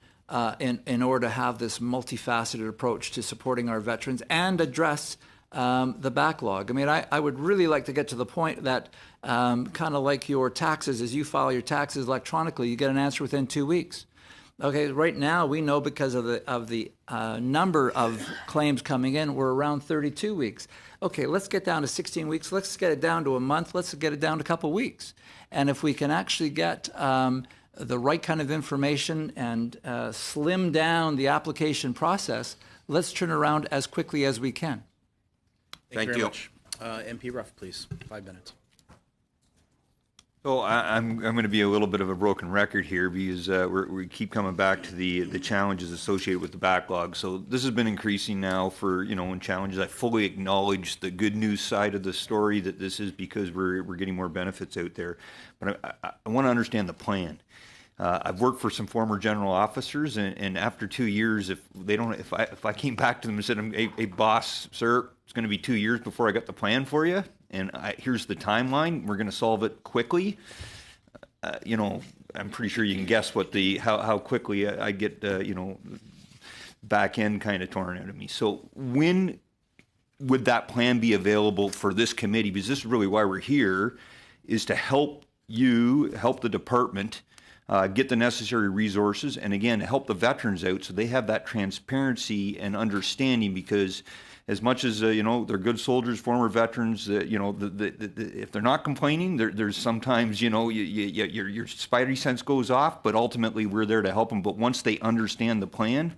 in order to have this multifaceted approach to supporting our veterans and address the backlog. I mean, I would really like to get to the point that kind of like your taxes, as you file your taxes electronically, you get an answer within 2 weeks. Okay, right now we know because of the number of claims coming in, we're around 32 weeks. Okay, let's get down to 16 weeks. Let's get it down to a month. Let's get it down to a couple of weeks. And if we can actually get the right kind of information and slim down the application process, let's turn around as quickly as we can. Thank you very much. MP Ruff, please. 5 minutes. So I'm going to be a little bit of a broken record here because we keep coming back to the challenges associated with the backlog. So this has been increasing now for, in challenges. I fully acknowledge the good news side of the story, that this is because we're getting more benefits out there. But I want to understand the plan. I've worked for some former general officers, and after 2 years, if I came back to them and said, "Hey, boss, sir, it's going to be 2 years before I got the plan for you, and here's the timeline. We're going to solve it quickly." I'm pretty sure you can guess what how quickly I get back end kind of torn out of me. So when would that plan be available for this committee? Because this is really why we're here, is to help the department. Get the necessary resources, and again, help the veterans out so they have that transparency and understanding, because as much as, they're good soldiers, former veterans, if they're not complaining, there's sometimes, your spidey sense goes off, but ultimately we're there to help them. But once they understand the plan,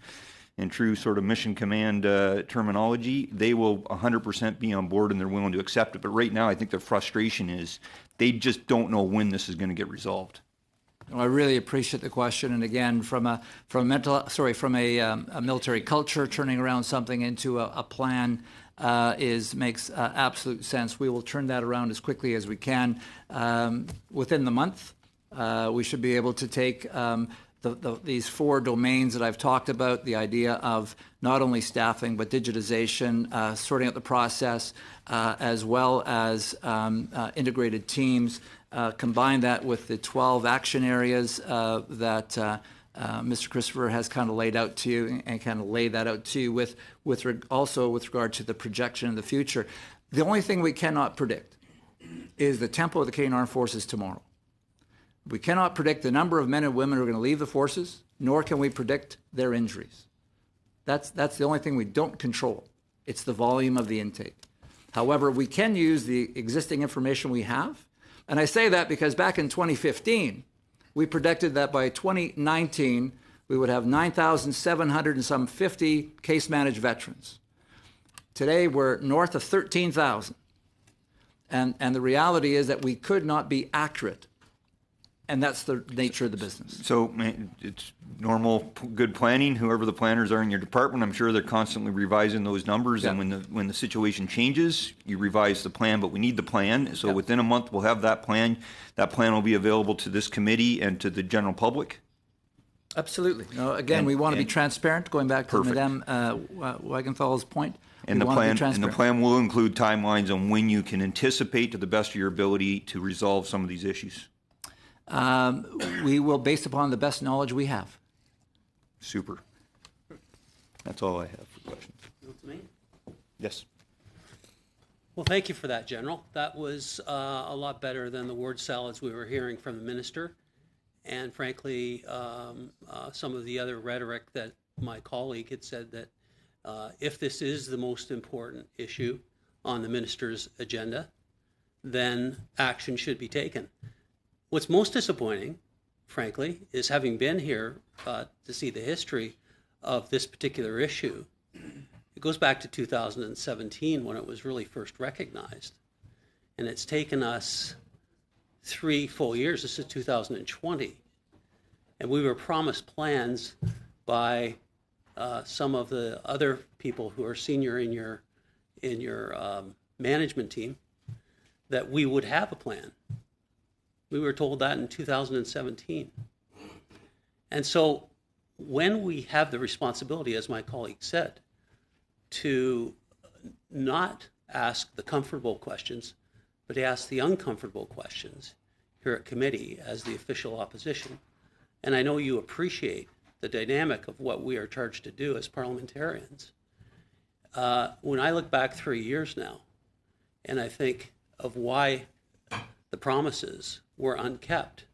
in true sort of mission command terminology, they will 100% be on board and they're willing to accept it. But right now, I think the frustration is they just don't know when this is going to get resolved. Well, I really appreciate the question, and again, from a military culture, turning around something into a plan makes absolute sense. We will turn that around as quickly as we can. Within the month, we should be able to take these 4 domains that I've talked about, the idea of not only staffing but digitization, sorting out the process, as well as integrated teams. Combine that with the 12 action areas that Mr. Christopher has kind of laid out to you, and kind of lay that out to you also with regard to the projection in the future. The only thing we cannot predict is the tempo of the Canadian Armed Forces tomorrow. We cannot predict the number of men and women who are going to leave the forces, nor can we predict their injuries. That's the only thing we don't control. It's the volume of the intake. However, we can use the existing information we have. And I say that because back in 2015, we predicted that by 2019, we would have 9,750 case-managed veterans. Today, we're north of 13,000. And the reality is that we could not be accurate. And that's the nature of the business. So it's normal, good planning. Whoever the planners are in your department, I'm sure they're constantly revising those numbers. Yeah. And when the situation changes, you revise the plan. But we need the plan. So within a month, we'll have that plan. That plan will be available to this committee and to the general public. Absolutely. No, again, we want to be transparent. Going back to Madame Wagenthal's point. And the plan will include timelines on when you can anticipate, to the best of your ability, to resolve some of these issues. We will, based upon the best knowledge we have. Super. That's all I have for questions. Me? Yes. Well, thank you for that, General. That was a lot better than the word salads we were hearing from the minister, and frankly, some of the other rhetoric that my colleague had said that if this is the most important issue on the minister's agenda, then action should be taken. What's most disappointing, frankly, is having been here to see the history of this particular issue. It goes back to 2017 when it was really first recognized. And it's taken us 3 full years. This is 2020. And we were promised plans by some of the other people who are senior in your management team that we would have a plan. We were told that in 2017. And so when we have the responsibility, as my colleague said, to not ask the comfortable questions, but to ask the uncomfortable questions here at committee as the official opposition, and I know you appreciate the dynamic of what we are charged to do as parliamentarians. When I look back 3 years now, and I think of why the promises were unkept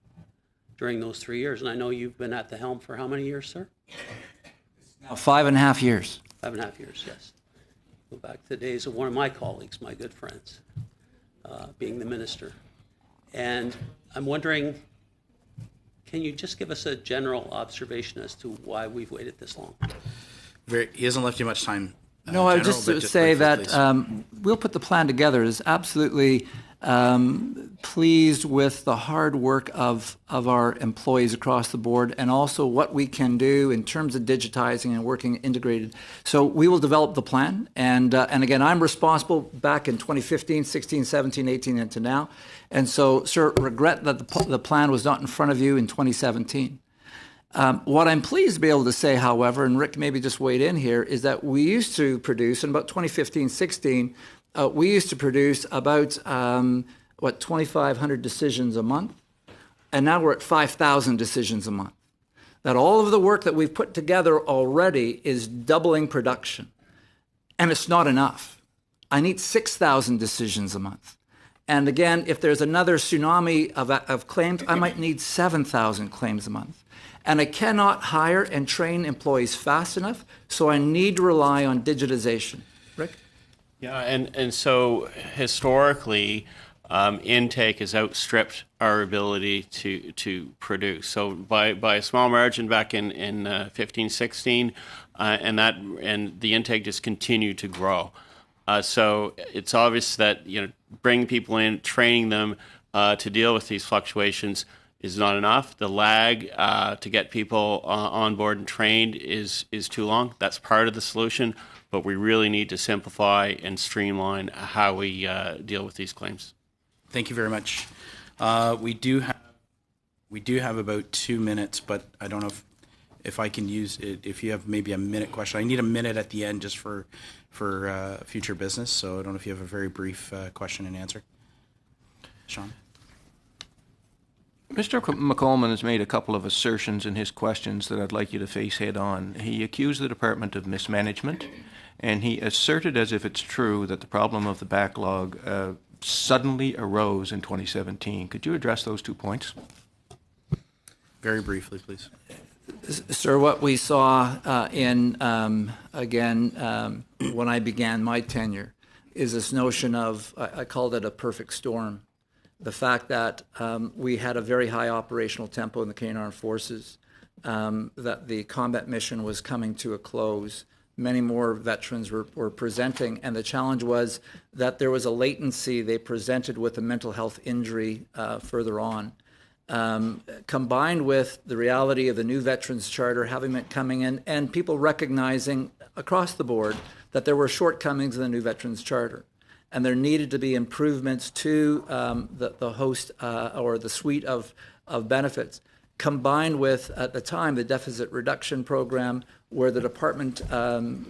during those 3 years. And I know you've been at the helm for how many years, sir? Now 5.5 years. 5.5 years, yes. Go back to the days of one of my colleagues, my good friends, being the minister. And I'm wondering, can you just give us a general observation as to why we've waited this long? He hasn't left you much time. No, I would just say that we'll put the plan together. It's absolutely pleased with the hard work of our employees across the board, and also what we can do in terms of digitizing and working integrated. So we will develop the plan, and again, I'm responsible back in 2015, 16, 17, 18, and to now. And so, sir, regret that the plan was not in front of you in 2017. What I'm pleased to be able to say, however, and Rick maybe just weighed in here, is that we used to produce, in about 2015, 16, we used to produce about, 2,500 decisions a month, and now we're at 5,000 decisions a month. That all of the work that we've put together already is doubling production, and it's not enough. I need 6,000 decisions a month. And again, if there's another tsunami of claims, I might need 7,000 claims a month. And I cannot hire and train employees fast enough, so I need to rely on digitization. Rick? Yeah, and so historically, intake has outstripped our ability to produce. So by a small margin back in 15, 16, and the intake just continued to grow. So it's obvious that bringing people in, training them to deal with these fluctuations is not enough. The lag to get people on board and trained is too long. That's part of the solution, but we really need to simplify and streamline how we deal with these claims. Thank you very much. We do have We do have about 2 minutes, but I don't know if I can use it. If you have maybe a minute question, I need a minute at the end just for future business. So I don't know if you have a very brief question and answer. Sean? Mr. McColman has made a couple of assertions in his questions that I'd like you to face head on. He accused the department of mismanagement, and he asserted as if it's true that the problem of the backlog suddenly arose in 2017. Could you address those 2 points? Very briefly, please. Sir, what we saw when I began my tenure is this notion of, I called it a perfect storm. The fact that we had a very high operational tempo in the Canadian Armed Forces, that the combat mission was coming to a close, many more veterans were presenting, and the challenge was that there was a latency. They presented with a mental health injury further on. Combined with the reality of the new Veterans Charter having it coming in, and people recognizing across the board that there were shortcomings in the new Veterans Charter, and there needed to be improvements to the host or the suite of benefits, combined with, at the time, the deficit reduction program, where the department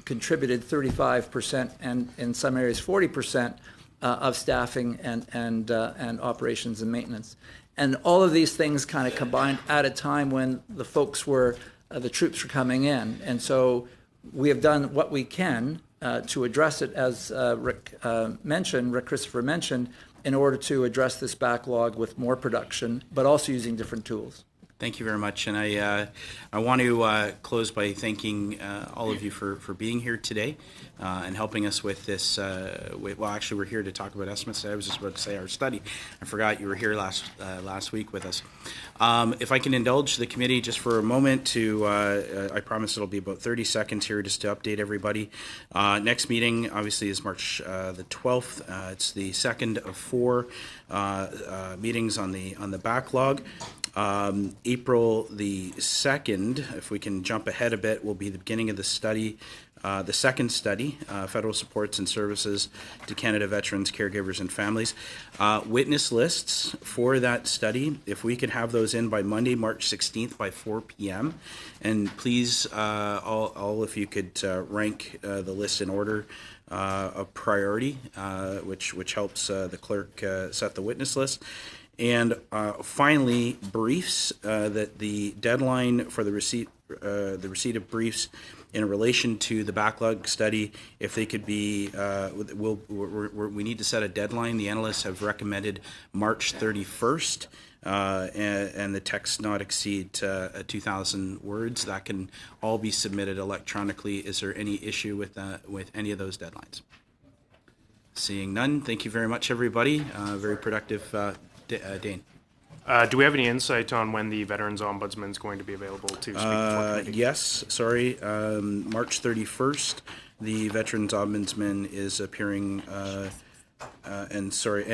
contributed 35% and in some areas 40% of staffing and operations and maintenance. And all of these things kind of combined at a time when the folks were, the troops were coming in. And so we have done what we can to address it, as Rick Christopher mentioned, in order to address this backlog with more production, but also using different tools. Thank you very much. And I want to close by thanking all of you for being here today and helping us with this. Well, actually, we're here to talk about estimates. I was just about to say our study. I forgot you were here last week with us. If I can indulge the committee just for a moment to, I promise it'll be about 30 seconds here just to update everybody. Next meeting, obviously, is March the 12th. It's the second of 4 meetings on the backlog. April the 2nd, if we can jump ahead a bit, will be the beginning of the study, the second study, Federal Supports and Services to Canada Veterans, Caregivers and Families. Witness lists for that study, if we could have those in by Monday, March 16th by 4 p.m. And please, all if you could rank the list in order of priority, which helps the clerk set the witness list. And finally, briefs. That the deadline for the receipt of briefs in relation to the backlog study, if they could be, we need to set a deadline. The analysts have recommended March 31st, and the text not exceed 2,000 words. That can all be submitted electronically. Is there any issue with any of those deadlines? Seeing none, thank you very much, everybody. Very productive. Dane. Do we have any insight on when the Veterans Ombudsman is going to be available to speak before the committee? Yes, sorry. March 31st, the Veterans Ombudsman is appearing, sorry.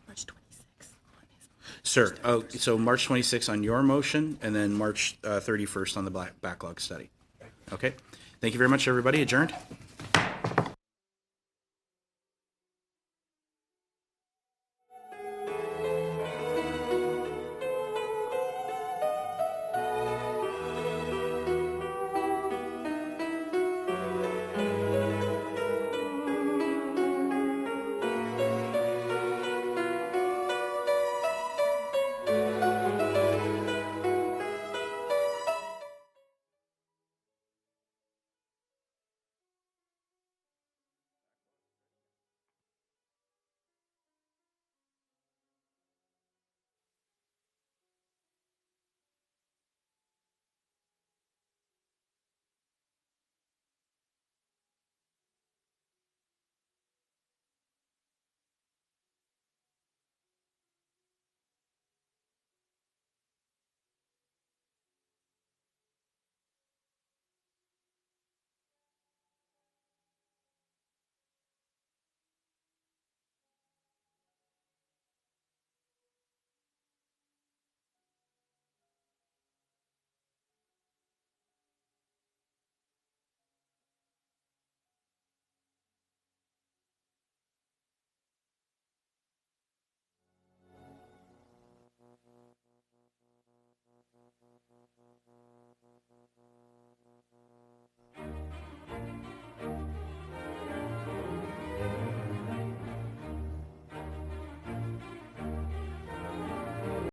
March 26th. Sir, so March 26th on your motion, and then March 31st on the backlog study. Okay. Thank you very much, everybody. Adjourned.